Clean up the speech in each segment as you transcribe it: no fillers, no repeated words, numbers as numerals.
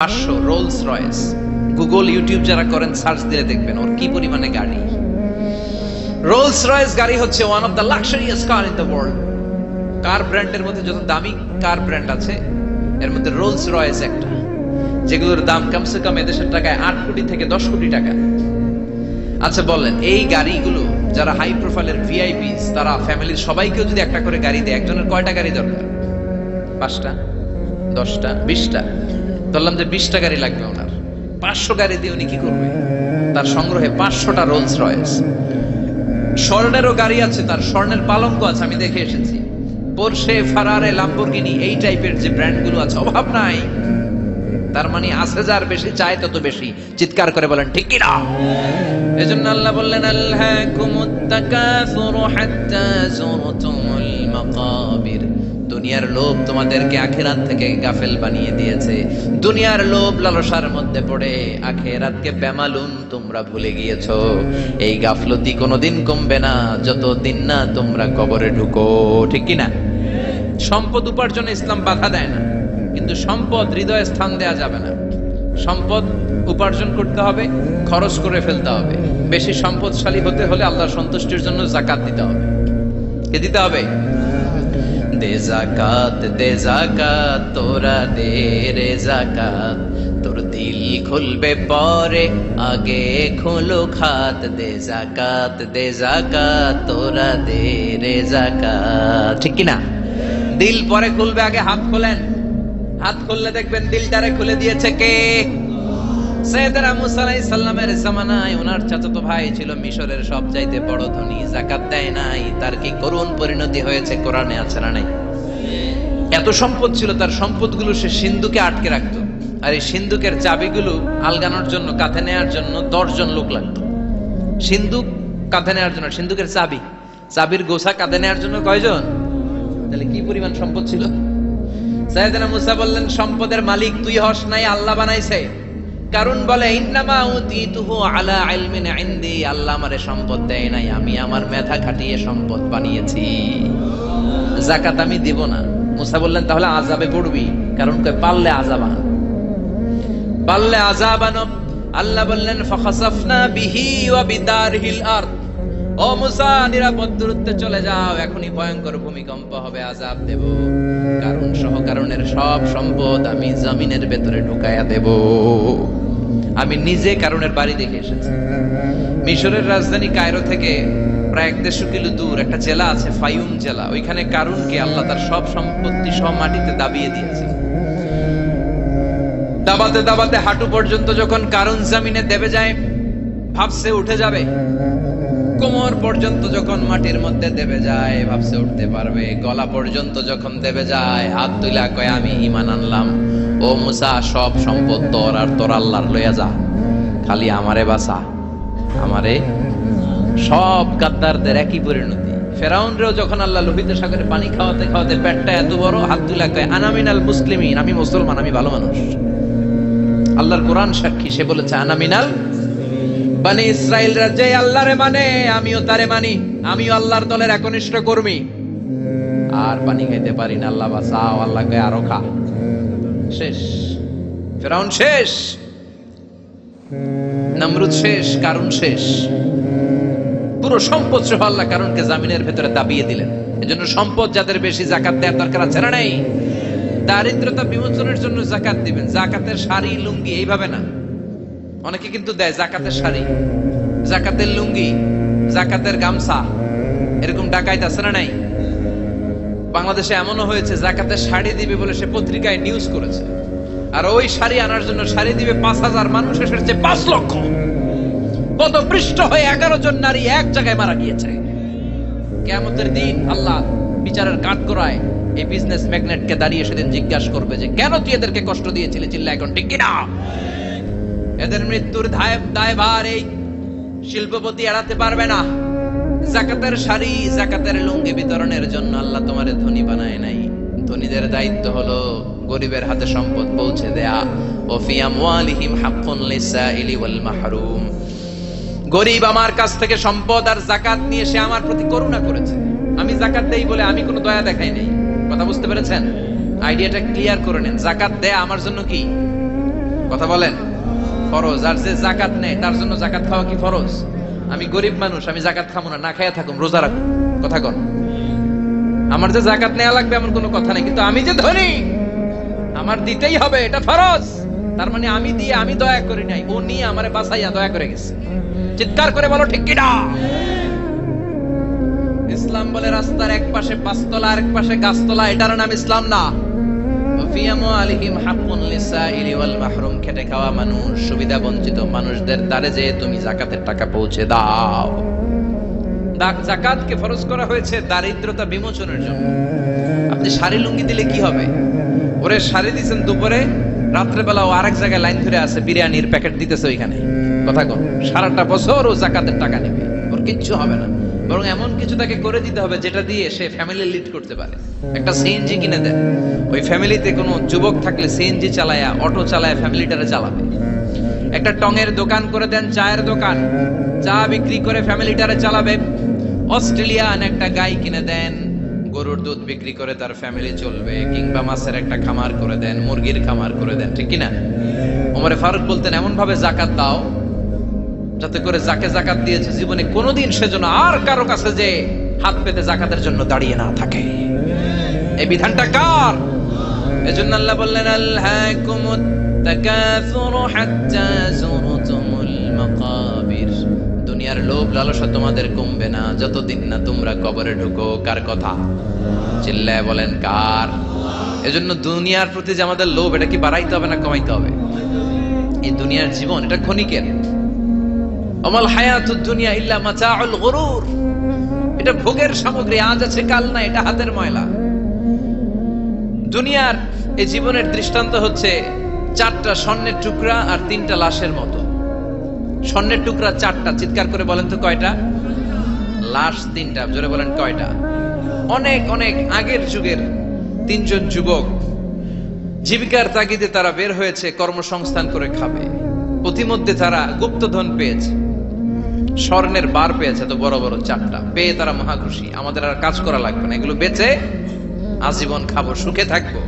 500 Rolls Royce. Google YouTube যারা করেন search দিলে দেখবেন ওর কি পরিমাণে গাড়ি। রোলস রয়েস গাড়ি হচ্ছে one of the luxurious car in the world. Car ব্র্যান্ডের মধ্যে যত দামি কার ব্র্যান্ড আছে এর মধ্যে রোলস রয়েস একটা, যেগুলোর দাম কমসে কম এদেশের টাকায় 8 কোটি থেকে 10 কোটি টাকা। আচ্ছা বলেন, এই গাড়িগুলো যারা হাই প্রোফাইলের ভিআইপিস তারা ফ্যামিলির সবাইকেও যদি একটা করে গাড়ি দেয়, একজনের কয়টা গাড়ি দরকার? 5টা, 10টা, 20টা? বললাম যে 20টা গাড়ি লাগবে ওনার। 500 গাড়ি দিয়ে উনি কি করবে? তার সংগ্রহে 500টা রোলস রয়েস। স্বর্ণেরও গাড়ি আছে, তার স্বর্ণের পালঙ্ক আছে, আমি দেখে এসেছি। পোরশে, ফারারে, লাম্বরগিনি এই টাইপের যে ব্র্যান্ডগুলো আছে, অভাব নাই। তার মানে আছে যার বেশি চায় তত বেশি। চিৎকার করে বলেন ঠিক কি না? এজন্য আল্লাহ বললেন আল্লাকুমুত তাকাসুরু হাত্তা যুরতুমুল মাকাবির। দুনিয়ার লোভ তোমাদেরকে আখিরাত থেকে গাফেল বানিয়ে দিয়েছে। দুনিয়ার লোভ লালসার মধ্যে পড়ে আখিরাতকে বেমালুম তোমরা ভুলে গিয়েছো। এই গাফলতি কোনোদিন কমবে না যতদিন না তোমরা কবরে ঢুকো। ঠিক কি না? সম্পদ উপার্জনে ইসলাম বাধা দেয় না, কিন্তু সম্পদ হৃদয়ে স্থান দেয়া যাবে না। সম্পদ উপার্জন করতে হবে, খরচ করে ফেলতে হবে। বেশি সম্পদশালী হতে হলে আল্লাহর সন্তুষ্টির জন্য যাকাত দিতে হবে। কে দিতে হবে? দে যাকাত তোরা দে রে যাকাত, তোর দিল খুলবে পরে আগে খোলো খাত। দে যাকাত তোরা দে রে যাকাত। ঠিক কি না? দিল পরে খুলবে, আগে হাত খোলেন। হাত খুললে দেখবেন দিলটারে খুলে দিয়েছে কে? সাইয়েদনা মুসা আলাইহিস সালামের জামানায় ওনার চাচাতো ভাই ছিল মিশরের সবচাইতে বড় ধনী, যাকাত দেয় নাই। তার কি করুণ পরিণতি হয়েছে কোরআনে আছে না নাই? এত সম্পদ ছিল, তার সম্পদগুলো সে সিন্ধুকে আটকে রাখতো। আর এই সিন্ধুকের চাবিগুলো আলগানোর জন্য, কাঁধে নেওয়ার জন্য 10 জন লোক লাগতো। সিন্ধুক কাঁধে নেওয়ার জন্য, সিন্ধুকের চাবির গোছা কাঁধে নেওয়ার জন্য কয়জন? তাহলে কি পরিমাণ সম্পদ ছিল? সাইয়েদনা মুসা বললেন, সম্পদের মালিক তুই হস নাই, আল্লাহ বানাইছে। কারণ বলে ইন্নামা উতিতুহু আলা ইলমিন ইনদি, আল্লাহ আমারে সম্পদ দেয় নাই, আমি আমার মেধা খাটিয়ে সম্পদ বানিয়েছি। যাকাত আমি দিব না। মুসা বললেন তাহলে আযাবে পড়বি, কারণ কই পারলে আযাব আনো। আল্লাহ বললেন ফাখাসাফনা বিহি ওয়া বিদারহিল আরদ, ও মুসা নিরাপদ দূরত্বে চলে যাও, এখনই ভয়ঙ্কর ভূমিকম্প হবে, আযাব দেব। কারণ সহ কারণের সব সম্পদ আমি জমিনের ভেতরে ঢুকায়া দেব। আমি নিজে কারণের বাড়ি দেখে এসেছি। মিশরের রাজধানী কায়রো থেকে প্রায় 150 কিলো দূর একটা জেলা আছে, ফায়ুম জেলা। ওইখানে কারুনকে আল্লাহ তার সব সম্পত্তি সব মাটিতে দাবিয়ে দিয়েছে। দাবাতে দাবাতে হাঁটু পর্যন্ত যখন কারুন জমিনে দেবে যায়, ভাবছে উঠে যাবে। কোমর পর্যন্ত যখন মাটির মধ্যে দেবে যায়, ভাবছে উঠতে পারবে। গলা পর্যন্ত যখন দেবে যায়, হাত তুলা কয় আমি ঈমান আনলাম। ও মুসা, সব সম্পদ তোর, আর তোর আল্লাহর লইয়া যা, খালি আমারে বাঁচা, আমারে। সব গাদ্দারদের একই পরিণতি। ফেরাউনরেও যখন আল্লাহ লোহিত সাগরে পানি খাওয়াতে খাওয়াতে পেটটা এত বড়, হাত তুলা কয় আনা মিনাল মুসলিমিন, আমি মুসলমান, আমি ভালো মানুষ। আল্লাহর কোরআন সাক্ষী, সে বলেছে আনা মিনাল বনি ইসরাইলরা যে আল্লাহরে মানে আমিও তারে মানি, আমিও আল্লাহর দলের একনিষ্ঠ কর্মী। আর পানি খাইতে পারি না, আল্লাহ বাঁচাও। আল্লাহ কয় আরো খা। শেষ, ফেরাউন শেষ, নমরুদ শেষ, কারুন শেষ। পুরো সম্পদ সহ আল্লাহ কারুনকে জামিনের ভেতরে দাবিয়ে দিলেন। এজন্য সম্পদ যাদের বেশি, যাকাত দেওয়ার দরকার আছে না নাই? দারিদ্রতা বিমোচনের জন্য যাকাত দিবেন। যাকাতের শাড়ি লুঙ্গি এইভাবে না, অনেকে কিন্তু দেয় জাকাতের শাড়ি, জাকাতের লুঙ্গি, জাকাতের গামছা, এরকম ডাকাইত আছে না নাই? বাংলাদেশে এমনও হয়েছে জাকাতের শাড়ি দিবে বলে সে পত্রিকায় নিউজ করেছে, আর ওই শাড়ি আনার জন্য শাড়ি দিবে 5000 মানুষ, এসেছে 5 লক্ষ। কত পৃষ্ঠ হয়ে 11 জন নারী এক জায়গায় মারা গিয়েছে। কিয়ামতের দিন আল্লাহ বিচারের কাঠ করায় এই বিজনেস ম্যাগনেটকে দাঁড়িয়ে সেদিন জিজ্ঞাসা করবে যে কেন তুই এদেরকে কষ্ট দিয়েছিলি? চিল্লা এখন ঠিক কিনা? এদের মৃত্যুর দায়ভার এই শিল্পপতি এড়াতে পারবে না। যাকাতের শাড়ি, যাকাতের লুঙ্গি বিতরণের জন্য আল্লাহ তোমারে ধনী বানায় নাই। ধনীদের দায়িত্ব হলো গরিবের হাতে সম্পদ পৌঁছে দেয়া। ওয়া ফি আমওয়ালিহিম হাক্কুন লিসাইলি ওয়াল মাহরুম। গরিব আমার কাছ থেকে সম্পদ আর যাকাত নিয়ে সে আমার প্রতি করুণা করেছে। আমি যাকাত দেই বলে আমি কোনো দয়া দেখাই নাই। কথা বুঝতে পেরেছেন? আইডিয়াটা ক্লিয়ার করে নেন। যাকাত দেয়া আমার জন্য কি? কথা বলেন? ফরজ। আর যে যাকাত নেয় তার জন্য যাকাত খাওয়া কি ফরজ? আমি গরিব মানুষ, আমি যাকাত খাবো না, না খাইয়া থাকুম, রোজা রাখুন, কথা কন। আমার যে যাকাত নেওয়া লাগবে এমন কোনো কথা নেই, কিন্তু আমি যে ধনী আমার দিতেই হবে, এটা ফরজ। তার মানে আমি দিয়ে আমি দয়া করি নাই, ও নিয়ে আমারে বাঁচাইয়া দয়া করে গেছে। চিৎকার করে বলো ঠিক কিনা? ইসলাম বলে রাস্তার এক পাশে পাঁচতলা আর এক পাশে গাছতলা, এটার নাম ইসলাম না। খেটে খাওয়া মানুষ, সুবিধা বঞ্চিত মানুষদের দ্বারে যে তুমি যাকাতের টাকা পৌঁছে দাও। যাকাতকে ফরজ করা হয়েছে দারিদ্রতা বিমোচনের জন্য। আপনি শাড়ি লুঙ্গি দিলে কি হবে? ওরে শাড়ি দিচ্ছেন দুপুরে, রাত্রে বেলা ও আরেক জায়গায় লাইন ধরে আছে, বিরিয়ানির প্যাকেট দিতেছে ওইখানে, কথা কন। সারাটা বছর ও যাকাতের টাকা নেবে, ওর কিচ্ছু হবে না। বরং এমন কিছু তাকে করে দিতে হবে যেটা দিয়ে সে ফ্যামিলি লিড করতে পারে। একটা সিএনজি কিনে দেন, ওই ফ্যামিলিতে কোনো যুবক থাকলে সিএনজি চালায়া, অটো চালায়া ফ্যামিলিটারে চালাবে। একটা টঙের দোকান করে দেন, চায়ের দোকান, চা বিক্রি করে ফ্যামিলিটারে চালাবে। অস্ট্রেলিয়ান একটা গাই কিনে দেন, গরুর দুধ বিক্রি করে তার ফ্যামিলি চলবে। কিংবা মাছের একটা খামার করে দেন, মুরগির খামার করে দেন, ঠিক কিনা? ওমরে ফারুক বলতেন এমন ভাবে যাকাত দাও যাতে করে যাকে যাকাত দিয়েছে জীবনে কোনোদিন সেজন্য আর কারো কাছে যে হাত পেতে যাকাতের জন্য দাঁড়িয়ে না থাকে। এই বিধানটা কার? এজন্য আল্লাহ বললেন আলহাকুমুত তাকাসুরু হাত্তা যুরতুমুল মাকাবির। দুনিয়ার লোভ লালসা তোমাদের কমবে না যতদিন না তোমরা কবরে ঢুকো। কার কথা? চিল্লায় বলেন কার? এজন্য দুনিয়ার প্রতি যে আমাদের লোভ, এটা কি বাড়াইতে হবে না কমাইতে হবে? এই দুনিয়ার জীবন এটা ক্ষণিকের। আমাল হায়াতুদ দুনিয়া ইল্লা মাতাউল গুরুর। এটা ভোগের সামগ্রী, আজ আছে কাল না, এটা হাতের ময়লা। দুনিয়ার এই জীবনের দৃষ্টান্ত হচ্ছে 4টা স্বর্ণের টুকরা আর 3টা লাশের মতো। স্বর্ণের টুকরা 4টা, চিৎকার করে বলেন তো কয়টা? লাশ 3টা, জোরে বলেন কয়টা? অনেক অনেক আগের যুগের 3জন যুবক জীবিকার তাগিদে তারা বের হয়েছে কর্মসংস্থান করে খাবে। প্রতিমধ্যে তারা গুপ্তধন পেয়েছে, স্বর্ণের বার পেয়েছে, তো বড় বড় 4টা পেয়ে তারা মহা খুশি। আমাদের আর কাজ করা লাগবে না, এগুলো বেচে আজীবন খাবো, সুখে থাকবো।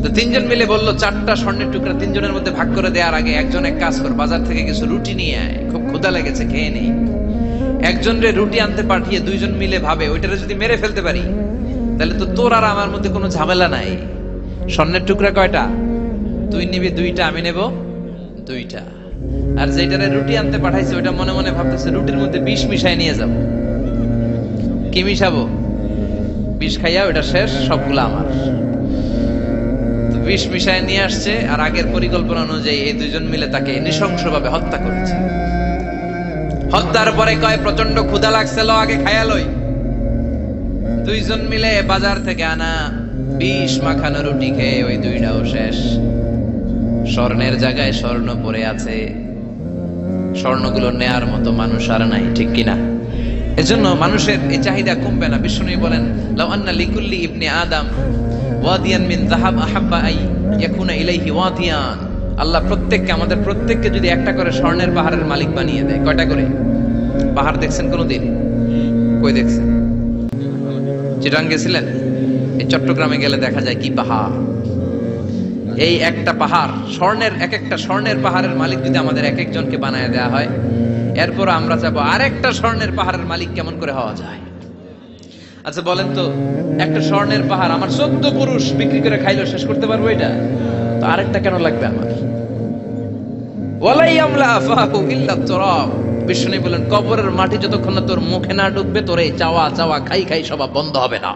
তো 3জন মিলে বললো 4টা স্বর্ণের টুকরা 3জনের মধ্যে ভাগ করে দেওয়ার আগে একজন এক কাজ কর, বাজার থেকে কিছু রুটি নিয়ে আয়, খুব ক্ষুধা লেগেছে, খেয়ে নেই। একজনরে রুটি আনতে পাঠিয়ে 2জন মিলে ভাবে ওইটারে যদি মেরে ফেলতে পারি তাহলে তো তোর আর আমার মধ্যে কোনো ঝামেলা নাই। স্বর্ণের টুকরা কয়টা? তুই নিবি 2টা, আমি নেব 2টা। আর যেটারে রুটি আনতে পাঠাইছে ওইটা মনে মনে ভাবতেছে রুটির মধ্যে বিষ মিশাই নিয়ে যাব। কি মিশাবো? বিষ খাইয়া ওইটা শেষ, সবগুলো আমার। তো বিষ মিশাই নিয়ে আসছে, আর আগের পরিকল্পনা অনুযায়ী এই 2জন মিলে তাকে নৃশংসভাবে হত্যা করেছে। হত্যার পরে কয় প্রচন্ড ক্ষুধা লাগছে, লো আগে খাইয়া লই। 2জন মিলে বাজার থেকে আনা বিষ মাখানো রুটি খেয়ে ওই 2টাও শেষ। স্বর্ণের জায়গায় স্বর্ণ পড়ে আছে, স্বর্ণগুলো নেয়ার মতো মানুষ আর নাই, ঠিক কিনা? এজন্য মানুষের এই চাহিদা কমবে না। বিষ্ণু বলেন লাউ আন্না লিকুল্লি ইবনে আদম ওয়াদিয়ান মিন যাহাব আহাব্বা আই ইয়াকুনা ইলাইহি ওয়াদিয়ান। আল্লাহ প্রত্যেককে, আমাদের প্রত্যেককে যদি একটা করে স্বর্ণের পাহাড়ের মালিক বানিয়ে দেয়। কয়টা করে পাহাড় দেখছেন কোনদিন? কই দেখছেন? চিটাং গেছিলেন? এই চট্টগ্রামে গেলে দেখা যায় কি পাহাড়। এই একটা পাহাড় স্বর্ণের, একটা স্বর্ণের পাহাড়ের মালিক যদি আমাদের এক একজনকে বানায় দেওয়া হয়, এরপর আমরা চাবো আরেকটা স্বর্ণের পাহাড়ের মালিক কেমন করে হওয়া যায়। আচ্ছা বলেন তো, একটা স্বর্ণের পাহাড় আমার 14 পুরুষ বিক্রি করে খাইলো শেষ করতে পারবো এটা? তো আরেকটা কেন লাগবে আমার? ওয়ালাই আমলা আফাহু ইল্লা তুরাব। বিষ্ণু বলেন কবরের মাটি যতক্ষণ না তোর মুখে না ঢুকবে, তোর এই চাওয়া চাওয়া খাই খাই সব বন্ধ হবে না।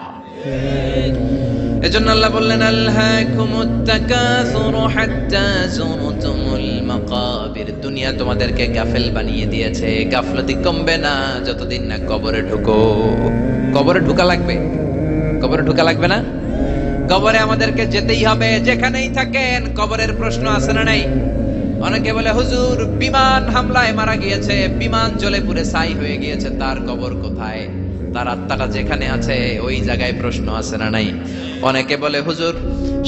এজন্য আল্লাহ বললেন আলহাকুমুত তাকাসুরু হাত্তা যুরতুমুল মাকাবির। দুনিয়া তোমাদেরকে গাফেল বানিয়ে দিয়েছে, গাফলতি কমবে না যতদিন না কবরে ঢুকো। কবরে ঢোকা লাগবে, কবরে ঢোকা লাগবে না? কবরে আমাদেরকে যেতেই হবে, যেখানেই থাকেন। কবরের প্রশ্ন আছে না নাই? অনেকে বলে হুজুর বিমান হামলায় মারা গিয়েছে, বিমান জ্বলে পুড়ে ছাই হয়ে গিয়েছে, তার কবর কোথায়? তার আত্মাটা যেখানে আছে ওই জায়গায় প্রশ্ন আছে না নাই? অনেকে বলে হুজুর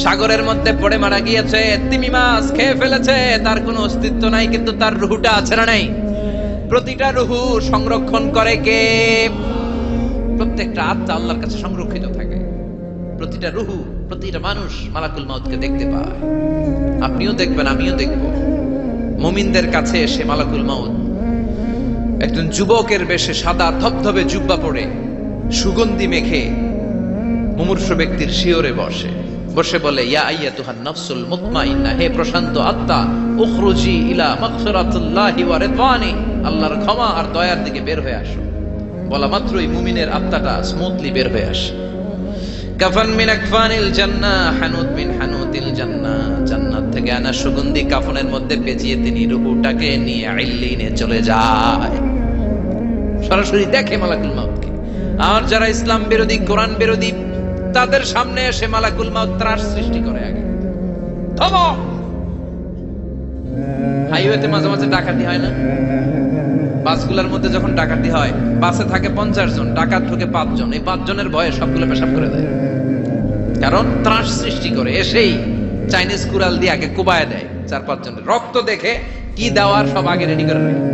সাগরের মধ্যে পড়ে মারা গিয়েছে, তিমি মাছ খেয়ে ফেলেছে, তার কোনো অস্তিত্ব নাই, কিন্তু তার রুহুটা আছে না নাই? প্রতিটা রুহু সংরক্ষণ করে কে? প্রত্যেকটা আত্মা আল্লাহর কাছে সংরক্ষিত থাকে। প্রতিটা রুহু প্রতিটা মানুষ মালাকুল মাউতকে দেখতে পায়। আপনিও দেখবেন, আমিও দেখব। মুমিনদের কাছে এসে মালাকুল মাউত একজন যুবকের বেশে সাদা ধবধবে জুব্বা পরে সুগন্ধি মেখে মুমূর্ষু ব্যক্তির শিয়রে বসে বলে, ইয়া আইয়াতুহান নাফসুল মুতমাইন্নাহ, হে প্রশান্ত আত্মা, উখরুজি ইলা মাগফিরাতিল্লাহি ওয়া রিদওয়ানি, আল্লাহর ক্ষমা আর দয়ার দিকে বের হয়ে আসো। বলা মাত্রই মুমিনের আত্মাটা স্মুথলি বের হয়ে আসে। কাফান মিন আকফানিল জান্নাহ, হানুত মিন হানুতিল জান্নাহ, জান্নাত থেকে আনা সুগন্ধি কাফনের মধ্যে পেঁচিয়ে তিনি রূহটাকে নিয়ে ইল্লিনে চলে যায়। সরাসরি দেখে মালাকুল মাউতকে। আর যারা ইসলাম বিরোধী, কোরআন বিরোধী, তাদের সামনে এসে মালাকুল মাউত ত্রাস সৃষ্টি করে। আগে থামো। হাইওয়েতে মাঝে মাঝে ডাকাতি হয় না? বাসগুলোর মধ্যে যখন ডাকাতি হয়, বাসে থাকে 50 জন, ডাকাত ঢুকে 5 জন। এই 5 জনের ভয়ে সবগুলো পেশাব করে দেয়, কারণ ত্রাস সৃষ্টি করে। এসেই চাইনিজ কুড়াল দিয়ে আগে কুবায় দেয় 4-5 জনের। রক্ত দেখে কি দেওয়ার সব আগে রেডি করে রাখে।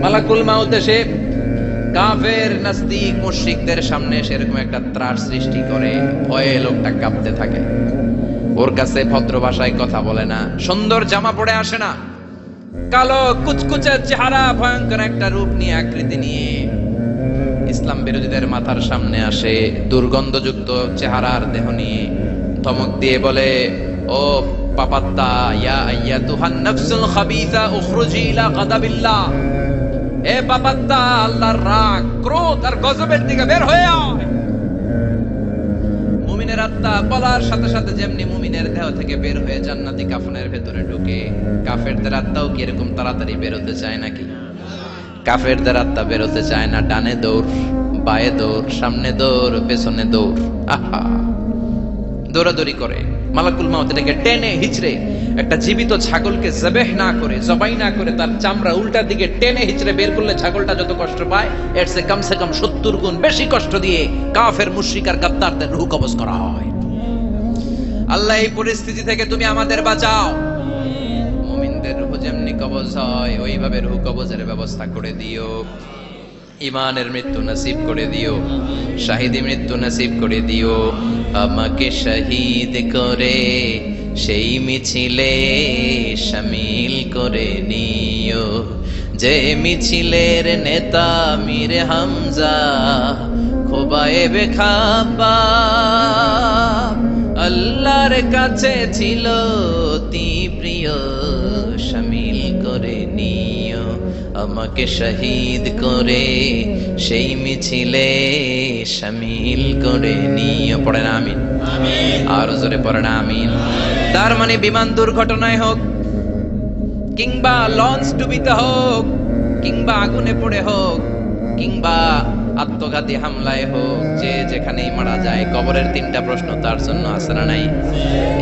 মালাকুল মাউত এসে কাফের, নাস্তিক, মুশরিকদের সামনে এসে এরকম একটা ত্রাস সৃষ্টি করে। ভয়ে লোকটা কাঁপতে থাকে। ওর কাছে ভদ্র ভাষায় কথা বলে না, সুন্দর জামা পরে আসে না, কালো কুচকুচে চেহারা, ভয়ঙ্কর একটা রূপ নিয়ে, আকৃতি নিয়ে ইসলাম বিরোধীদের মাথার সামনে আসে। দুর্গন্ধযুক্ত চেহারার দেহ নিয়ে ধমক দিয়ে বলে, ও পাপাত্তা, ইয়া আইয়াতুহান নাফসুল খাবিসা উখরুজি ইলা গাদাবিল্লাহ, এ পাপাত্তা, আল্লাহর রাগ, ক্রোধ আর গজবের দিকে বের হয়ে আয়। মুমিনের আত্মা বলার সাথে সাথে যেমনি মুমিনের দেহ থেকে বের হয়ে জান্নাতি কাফনের ভেতরে ঢুকে, কাফেরদের আত্মাও কি এরকম তাড়াতাড়ি বেরোতে চায় নাকি? কাফেরদের আত্মা বেরোতে চায় না। ডানে দৌড়, বায়ে দৌড়, সামনে দৌড়, পেছনে দৌড়, আহা, দৌড়াদৌড়ি করে। মালাকুল মাউত এটাকে টেনে হিচড়ে, একটা জীবিত ছাগলকে জবেহ না করে, জবাই না করে, তার চামড়া উল্টার দিকে টেনে হিচড়ে বের করলে ছাগলটা যত কষ্ট পায়, এর চেয়ে কমসে কম 70 গুণ বেশি কষ্ট দিয়ে কাফের, মুশরিক আর গাদ্দারদের রূহ কবজ করা হয়। আল্লাহ, এই পরিস্থিতি থেকে তুমি আমাদের বাঁচাও। মুমিনদের রূহ যেমনি কবজ হয়, ওইভাবে রূহ কবজের ব্যবস্থা করে দিও। ইমানের মৃত্যু নসিব করে দিও, শাহিদি মৃত্যু নসিব করে দিও। আমাকে শহীদ করে সেই মিছিলে শামিল করে নিও, যে মিছিলের নেতা মীর হামজা, খোবায়েবে খাব্বাব, আল্লাহর কাছে ছিল অতি প্রিয়, শামিল করে নিও। আমাকে শহীদ করে সেই মিছিলে শামিল করে নিও। পড়েন আমিন। আর জোরে পড়েন আমিন। তার মানে বিমান দুর্ঘটনায় হোক, কিংবা লঞ্চ ডুবিতে হোক, কিংবা আগুনে পড়ে হোক, কিংবা আত্মঘাতী হামলায় হোক, যে যেখানেই মারা যায়, কবরের 3টা প্রশ্ন তার জন্য আছে না নাই?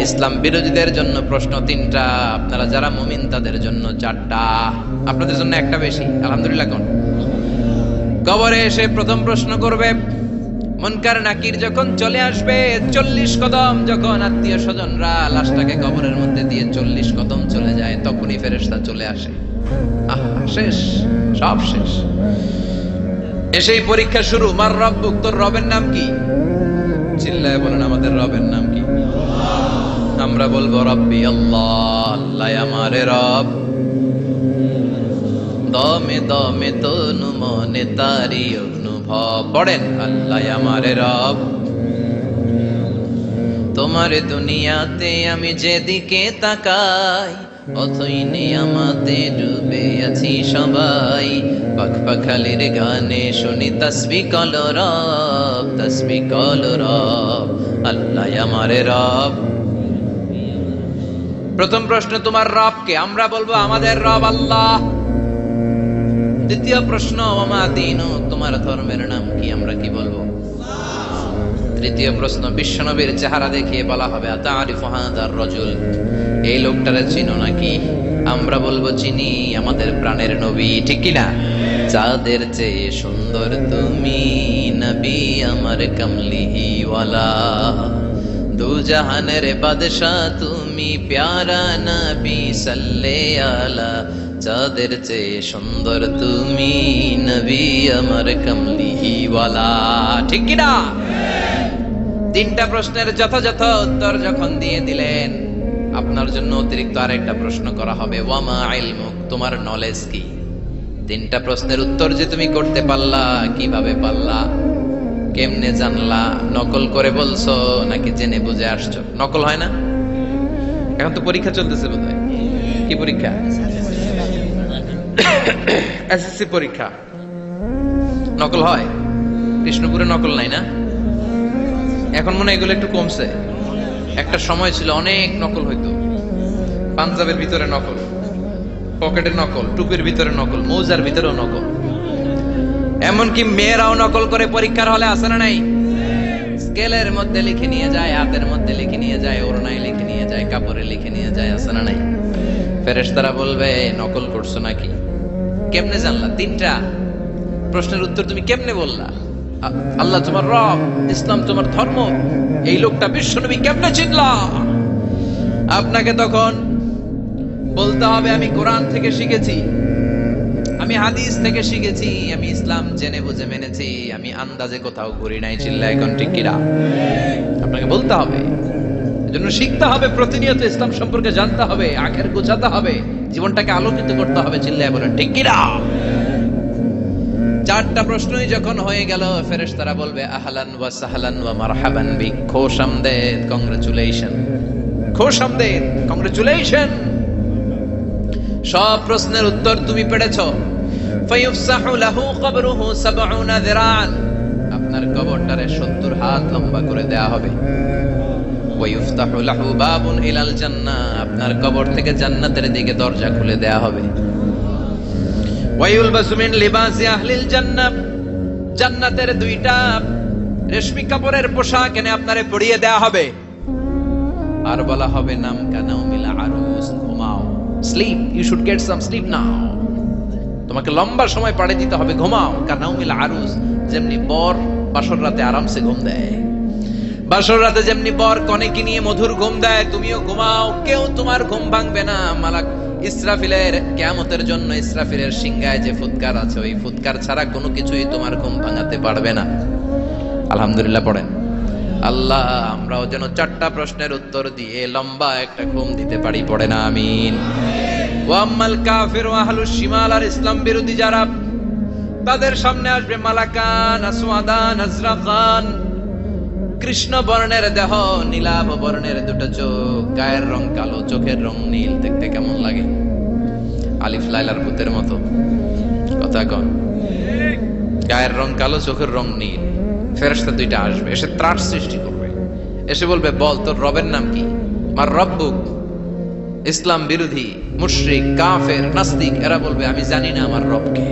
ইসলাম বিরোধীদের জন্য প্রশ্ন 3টা, আপনারা যারা মুমিন তাদের জন্য 4টা, আপনাদের জন্য একটা বেশি। আলহামদুলিল্লাহ। কোন কবরে এসে প্রথম প্রশ্ন করবে, মুনকার নাকির যখন চলে আসবে, 40 কদম যখন আত্মীয় স্বজনরা লাশটাকে কবরের মধ্যে দিয়ে 40 কদম চলে যায়, তখনই ফেরেশতা চলে আসে। আহা, শেষ, সব শেষ। এসেই পরীক্ষা শুরু। মার রব্বুক, তোর রবের নাম কি? চিল্লায় বলেন, আমাদের রবের নাম কি? আমরা বলবো রব্বি আল্লাহ, আল্লাহ আমারে রব। দমে দমে তনু মনে তারি অনুভব। পড়েন, আল্লাহ আমারে রব। তোমার দুনিয়াতে আমি যেদিকে তাকাই, অথই নিয়ামতে ডুবে আছি সবাই। পাখপাখালির গানে শুনি তাসবিহ কল রব, তাসবিহ কল রব, আল্লাহ আমারে রব। প্রথম প্রশ্ন, তোমার রব কে? আমরা বলবো আমাদের রব আল্লাহ। দ্বিতীয় প্রশ্ন, ওমা দীনু, তোমার ধর্মের নাম কি? আমরা কি বলবো? তৃতীয় প্রশ্ন, বিশ্বনবীর চেহারা দেখিয়ে বলা হবে, আতারিফু হাদার রাজুল, এই লোকটারে চিনো নাকি? আমরা বলবো চিনি, আমাদের প্রাণের নবী, ঠিক কি না? চাঁদের চেয়ে সুন্দর তুমি নবী আমার কামলিহি ওয়ালা, দু জাহানের বাদশা তুমি প্যারা নবী সাল্লে আলা। চাঁদের চেয়ে সুন্দর তুমি নবী আমার কামলিহি ওয়ালা, ঠিক কি না? তিনটা প্রশ্নের যথাযথ উত্তর যখন দিয়ে দিলেন, আপনার জন্য অতিরিক্ত আরেকটা প্রশ্ন করা হবে, ওয়ামা ইলমুক, তোমার নলেজ কি? তিনটা প্রশ্নের উত্তর যে তুমি করতে পারলা, কিভাবে পারলা, কেমনে জানলা? নকল করে বলছো নাকি জেনে বুঝে আসছো? নকল হয় না? এখন তো পরীক্ষা চলতেছে বোধহয়। কি পরীক্ষা? এসএসসি পরীক্ষা। নকল হয়? কৃষ্ণপুরে নকল নাই না? এখন মনে হয় এগুলো একটু কমছে। একটা সময় ছিল অনেক নকল হইতো। পাঞ্জাবের ভিতরে নকল, পকেটে নকল, টুপির ভিতরে নকল, মৌজার ভিতরেও নকল। এমনকি মেয়েরাও নকল করে পরীক্ষার হলে আসে না নাই? স্কেলের মধ্যে লিখে নিয়ে যায়, হাতের মধ্যে লিখে নিয়ে যায়, ওড়নায় লিখে নিয়ে যায়, কাপড়ে লিখে নিয়ে যায়, আসে না নাই? ফেরেশতারা বলবে নকল করছো নাকি? কেমনে জানলা? তিনটা প্রশ্নের উত্তর তুমি কেমনে বললা? আল্লাহ তোমার রব, ইসলাম তোমার ধর্ম, এই লোকটা বিশ্বনবী, কেমনে চিনলা? আপনাকে তখন বলতে হবে আমি কোরআন থেকে শিখেছি, আমি হাদিস থেকে শিখেছি, আমি ইসলাম জেনে বুঝে মেনেছি, আমি আন্দাজে কোথাও ঘুরি নাই। চিল্লায় এখন ঠিক কিনা? আপনাকে বলতে হবে। এজন্য শিখতে হবে, প্রতিনিয়ত ইসলাম সম্পর্কে জানতে হবে, আখের গোছাতে হবে, জীবনটাকে আলোকিত করতে হবে। চিল্লায় বলেন ঠিক কিনা? চারটা প্রশ্নই যখন হয়ে গেল, ফেরেশতারা বলবে আহলান ওয়া সাহলান ওয়া মারহাবান বিক, খোশামদেদ, কংগ্রাচুলেশন, খোশামদেদ, কংগ্রাচুলেশন। সব প্রশ্নের উত্তর তুমি পেরেছো। ফায়ুফসাহু লাহু কবরুহু ৭০ যিরাআন, আপনার কবরটারে ৭০ হাত লম্বা করে দেয়া হবে। ওয়ায়ুফতাহু লাহু বাবুন ইলাল জান্নাহ, আপনার কবর থেকে জান্নাতের দিকে দরজা খুলে দেয়া হবে। ওয়ায়ুলবাসু মিন লিবাসি আহলিল জান্নাহ, জান্নাতের দুইটা রেশমি কাপড়ের পোশাক এনে আপনারে পরিয়ে দেয়া হবে। আর বলা হবে নাম কানাউমিল আরুস, ঘুমাও, sleep, you should get some sleep now. তোমাকে লম্বা সময় পাড়ে দিতে হবে, ঘুমাও। কানাউমিল আরুস, যেমনি বর বাসর রাতে আরামসে ঘুম দেয়, বাসর রাতে যেমনি বর কনেকে নিয়ে মধুর ঘুম দেয়, তুমিও ঘুমাও, কেউ তোমার ঘুম ভাঙবে না। মালাক ইসরাফিলের কিয়ামতের জন্য ইসরাফিলের সিংহায় যে ফুৎকার আছে, ওই ফুৎকার ছাড়া কোনো কিছুই তোমার ঘুম ভাঙাতে পারবে না। আলহামদুলিল্লাহ পড়েন। আল্লাহ আমরাও যেন চারটা প্রশ্নের উত্তর দিয়ে লম্বা একটা ঘুম দিতে পারি, পড়ে না আমিন। ওয়াম্মাল কাফির ওয়া আহলুশ শিমাল, আর ইসলাম বিরোধী যারা, তাদের সামনে আসবে মালাকান আসওয়াদান আজরাকান, কৃষ্ণ বর্ণের দেহ, নীলাভ বর্ণের দুটো চোখ, গায়ের রং কালো, চোখের রং নীল। দেখতে কেমন লাগে? আলিফ লাইলার ভূতের মতো। কথা কন। গায়ের রং কালো, চোখের রং নীল। ফেরেশতা দুইটা আসবে, এসে ত্রাস সৃষ্টি করবে, এসে বলবে বল তোর রবের নাম কি? মার রব্বুক। ইসলাম বিরোধী মুশরিক, কাফের, নাস্তিক এরা বলবে আমি জানি না আমার রবকে,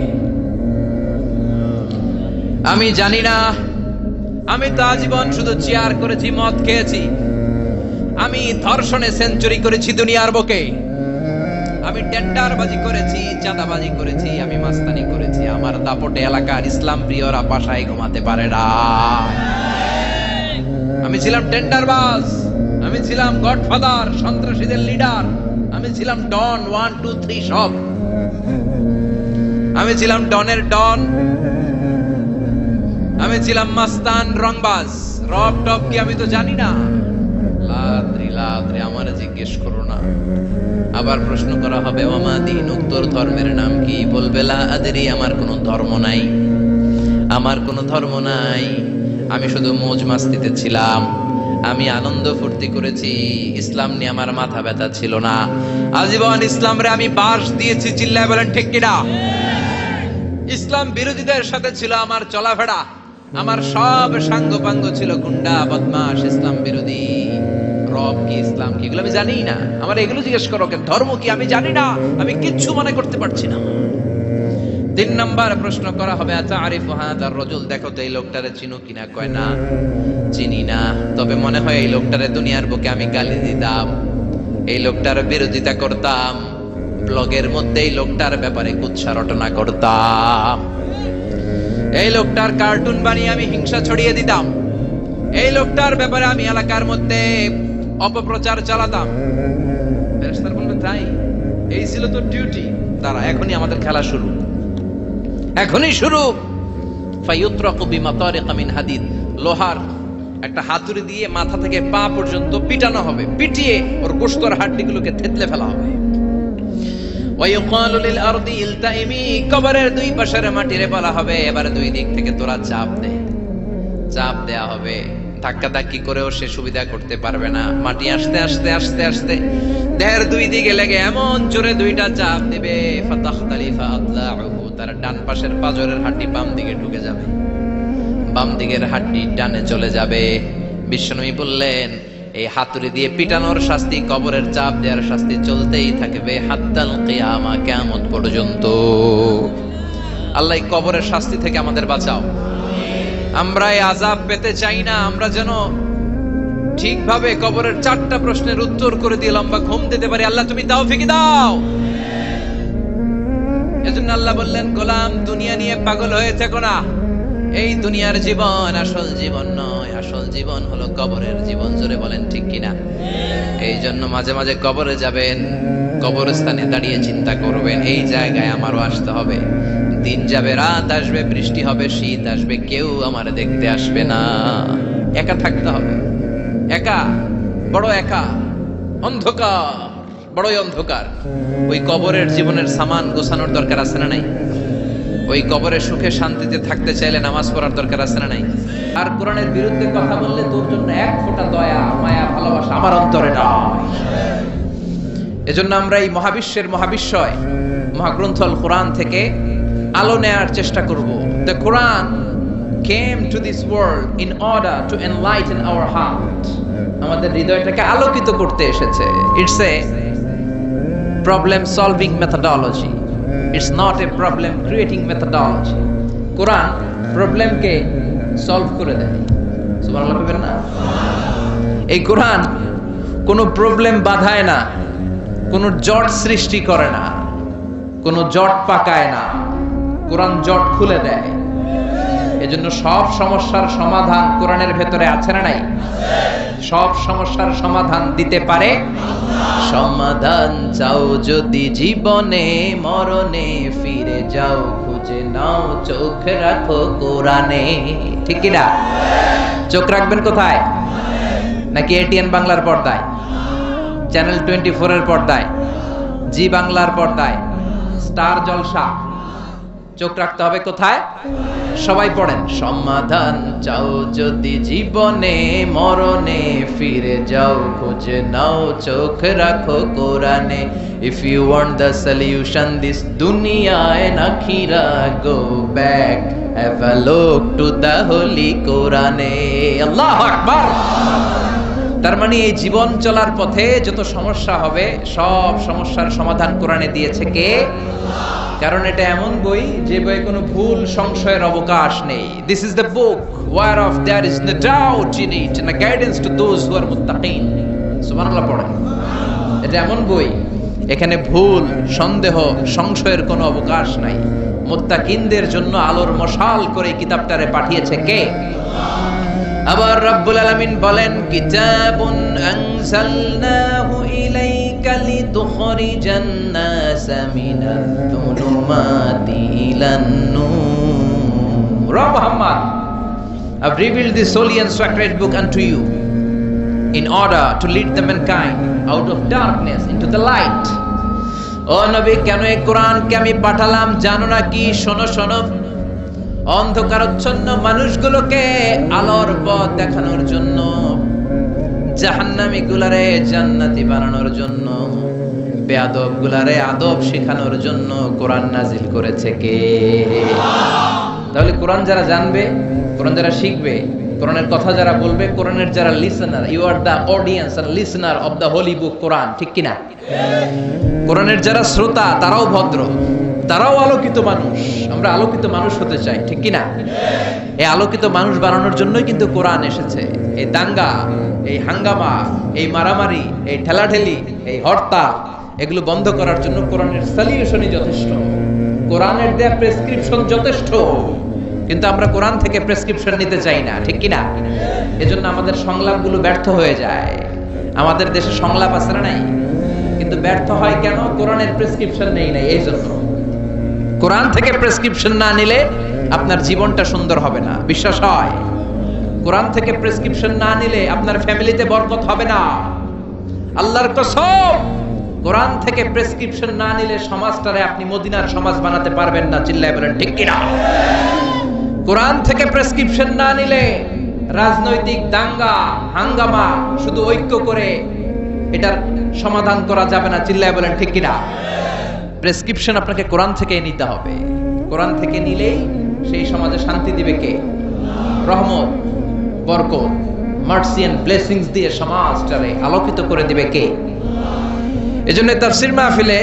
আমি জানি না, আমি তো আজীবন শুধু চিয়ার করেছি, মদ খেয়েছি, আমি ধর্ষণে সেঞ্চুরি করেছি দুনিয়ার বুকে, আমি টেন্ডারবাজি করেছি, চাঁদাবাজি করেছি, আমি মাস্তানি করেছি, আমার দাপটে এলাকার ইসলাম প্রিয়রা বাসায় ঘুমাতে পারে না। আমি ছিলাম টেন্ডারবাজ, আমি ছিলাম গডফাদার, সন্ত্রাসীদের লিডার, আমি ছিলাম ডন 1 2 3 সব, আমি ছিলাম ডনের ডন, আমি ছিলাম মাস্তান, রংবাজ, রব টপ কি আমি তো জানি না। লাদ্রি লাদ্রি, আমার জিজ্ঞেস করো না। আবার প্রশ্ন করা হবে ওমা দীনুক, তোর ধর্মের নাম কি? বলবে লা আদরি, আমার কোনো ধর্ম নাই, আমার কোনো ধর্ম নাই, আমি শুধু মৌজ মাস্তিতে ছিলাম, আমি আনন্দ ফুর্তি করেছি, ইসলাম নিয়ে আমার মাথা ব্যথা ছিল না, আজীবন ইসলামরে আমি বাস দিয়েছি। চিল্লায় বলেন ঠিক কিনা? ইসলাম বিরোধীদের সাথে ছিল আমার চলাফেরা, আমার সব সাঙ্গ পাঙ্গ ছিল গুন্ডা বদমাশ, ইসলাম বিরোধী। রব কি, ইসলাম কি, এগুলো আমি জানি না। আমার এগুলো জিজ্ঞেস করো, ধর্ম কি আমি জানি না, আমি কিচ্ছু মনে করতে পারছি না। 3 নাম্বার প্রশ্ন করা হবে আচ্ছা আরিফু হাদার রাজুল, দেখো তো এই লোকটারে চিনো কিনা? কয় না, চিনি না, তবে মনে হয় এই লোকটারে দুনিয়ার বুকে আমি গালি দিতাম, এই লোকটার বিরোধিতা করতাম, ব্লগের মধ্যে এই লোকটার ব্যাপারে কুৎসা রটনা করতাম, এই লোকটার কার্টুন বানিয়ে আমি হিংসা ছড়িয়ে দিতাম, এই লোকটার ব্যাপারে আমি এলাকার মধ্যে অপপ্রচার চালাতাম। ফেরেশতারা বলবে তাই, এই ছিল তোর ডিউটি, দাঁড়া এখনই আমাদের খেলা শুরু, এখনই শুরু। ফায়ুতরাকু বিমাতারিক মিন হাদিদ, লোহার একটা হাতুড়ি দিয়ে মাথা থেকে পা পর্যন্ত পিটানো হবে, পিটিয়ে ওর গোশতর হাড্ডিগুলোকে থেতলে ফেলা হবে। ওয়ায়ুকালু লিল আরদি ইলতাইমি, কবরের দুই পাশের মাটিরে বলা হবে এবার দুই দিক থেকে তোরা চাপ দে। চাপ দেয়া হবে, ধাক্কা ধাক্কি করেও সে সুবিধা করতে পারবে না। মাটি আস্তে আস্তে আস্তে আস্তে দেহের দুই দিকে লেগে এমন জোরে দুইটা চাপ দেবে, ফাতাখতালিফা আদলাউহু, তার ডান পাশের পাজরের হাড্ডি বাম দিকে ঢুকে যাবে, বাম দিকের হাড্ডি ডানে চলে যাবে। বিশ্বনবী বললেন এই হাতুড়ি দিয়ে পিটানোর শাস্তি, কবরের চাপ দেওয়ার শাস্তি চলতেই থাকবে হাত্তাল কিয়ামা, কিয়ামত পর্যন্ত। আল্লাহ কবরের শাস্তি থেকে আমাদের বাঁচাও। আমরা এই আযাব পেতে চাই না, আমরা যেন ঠিকভাবে কবরের 4টা প্রশ্নের উত্তর করে দিয়ে লম্বা ঘুম দিতে পারি। আল্লাহ তুমি তৌফিক দাও। এজন্য আল্লাহ বললেন গোলাম দুনিয়া নিয়ে পাগল হয়ে থেকো না, এই দুনিয়ার জীবন আসল জীবন নয়, আসল জীবন হলো কবরের জীবন। জোরে বলেন ঠিক কিনা? এই জন্য মাঝে মাঝে কবরে যাবেন, কবরস্থানে দাঁড়িয়ে চিন্তা করবেন এই জায়গায় আমারও আসতে হবে। দিন যাবে, রাত আসবে, বৃষ্টি হবে, শীত আসবে, কেউ আমার দেখতে আসবে না, একা থাকতে হবে। একা, বড় একা, অন্ধকার, বড়ই অন্ধকার। ওই কবরের জীবনের সামান গোছানোর দরকার আছে না নাই? ওই কবরে সুখে শান্তিতে থাকতে চাইলে নামাজ পড়ার দরকার আছে না নাই? আর কোরআনের বিরুদ্ধে কথা বললে তোর জন্য এক ফোঁটা দয়া, মায়া, ভালোবাসা আমার অন্তরে নাই। এজন্য আমরা এই মহাবিশ্বের মহাবিশ্বয় মহাগ্রন্থ আল কোরআন থেকে আলো নেয়ার চেষ্টা করব। The Quran came to this world in order to enlighten our heart. আমাদের হৃদয়টাকে আলোকিত করতে এসেছে। It's a problem solving methodology. It's not a problem creating methodology. Quran প্রবলেমকে সলভ করে দেয়। সুবহানাল্লাহ বলবেন না? এই কোরআন কোনো প্রবলেম বাধায় না, কোনো জট সৃষ্টি করে না, কোনো জট পাকায় না। কোরআন জট খুলে দেয়। এজন্য সব সমস্যার সমাধান কোরআনের ভেতরে আছে না নাই? সব সমস্যার সমাধান দিতে পারে। সমাধান চাও যদি জীবনে, মরণে ফিরে যাও, খুঁজে নাও, চোখ রাখো কোরআনে। ঠিক কি না? চোখ রাখবেন কোথায়? নাকি এটিএন বাংলার পর্দায়, চ্যানেল 24 এর পর্দায়, জি বাংলার পর্দায়, স্টার জলসা? চোখ রাখতে হবে কোথায়? সবাই পড়েন। সমাধান চাও যদি জীবনে, মরণে ফিরে যাও, খুঁজে নাও, চোখ রাখো কোরআনে। If you want the solution this দুনিয়া and আখিরা, go back, have a look to the holy কোরআনে। আল্লাহু আকবার। তার মানে এই জীবন চলার পথে যত সমস্যা হবে সব সমস্যার সমাধান কোরআনে দিয়েছে কে? কারণ এটা এমন বই যে বইয়ে কোনো ভুল সংশয়ের অবকাশ নেই। This is the book whereof there is no doubt in it and a guidance to those who are muttaqin. সুবহানাল্লাহ পড়েন। এটা এমন বই এখানে ভুল, সন্দেহ, সংশয়ের কোনো অবকাশ নাই। মুত্তাকিনদের জন্য আলোর মশাল করে কিতাবটারে পাঠিয়েছে কে? আবার রব্বুল আলামিন বলেন কিতাবুন আনজালনাহু ইলাইকা লিতুখরিজান নাসা মিনাল যুলুমাতি ইলান নূর। Muhammad, I've revealed this holy and sacred book unto you in order to lead the mankind out of darkness into the light. ও নবী, কেন এই কোরআনকে আমি পাঠালাম জানো না কি? শোনো শোনো, অন্ধকারাচ্ছন্ন মানুষগুলোকে আলোর পথ দেখানোর জন্য, জাহান্নামী গুলারে জান্নাতি বানানোর জন্য, বেয়াদব গুলারে আদব শেখানোর জন্য কোরআন নাজিল করেছে কে? তাহলে কোরআন যারা জানবে, কোরআন যারা শিখবে, কোরআনের কথা যারা বলবে, কোরআনের যারা listener, you are the audience and listener of the holy book Quran. ঠিক কিনা? কোরআনের যারা শ্রোতা তারাও ভদ্র, তারাও আলোকিত মানুষ। আমরা আলোকিত মানুষ হতে চাই, ঠিক কিনা? এই আলোকিত মানুষ বানানোর জন্যই কিন্তু কোরআন এসেছে। এই দাঙ্গা, এই হাঙ্গামা, এই মারামারি, এই ঠেলাঠেলি, এই হরতাল, এগুলো বন্ধ করার জন্য কোরআনের সলিউশনই যথেষ্ট, কোরআনের দেয়া প্রেসক্রিপশন যথেষ্ট। কিন্তু আমরা কোরআন থেকে প্রেসক্রিপশন নিতে চাই না, ঠিক কিনা? এজন্য আমাদের সংলাপগুলো ব্যর্থ হয়ে যায়। আমাদের দেশে সংলাপ আছে না নাই? কিন্তু ব্যর্থ হয় কেন? কোরআনের প্রেসক্রিপশন নেই নাই। এই জন্য কোরআন থেকে প্রেসক্রিপশন না নিলে আপনার জীবনটা সুন্দর হবে না। বিশ্বাস হয়? কোরআন থেকে প্রেসক্রিপশন না নিলে আপনার ফ্যামিলিতে বরকত হবে না। আল্লাহর কসম, কোরআন থেকে প্রেসক্রিপশন না নিলে সমাজটারে আপনি মদিনার সমাজ বানাতে পারবেন না। চিল্লায় বলেন ঠিক কিনা? কোরআন থেকে প্রেসক্রিপশন না নিলে রাজনৈতিক দাঙ্গা হাঙ্গামা শুধু ঐক্য করে এটার সমাধান করা যাবে না। চিল্লায় বলেন ঠিক কিনা? প্রেসক্রিপশন আপনাকে কোরআন থেকে নিতে হবে। কোরআন থেকে নিলেই সেই সমাজে শান্তি দিবে কে? রহমত, বরকত, মার্সি এন্ড ব্লেসিংস দিয়ে সমাজটারে আলোকিত করে দিবে কে? এজন্য তাফসীর মাহফিলে,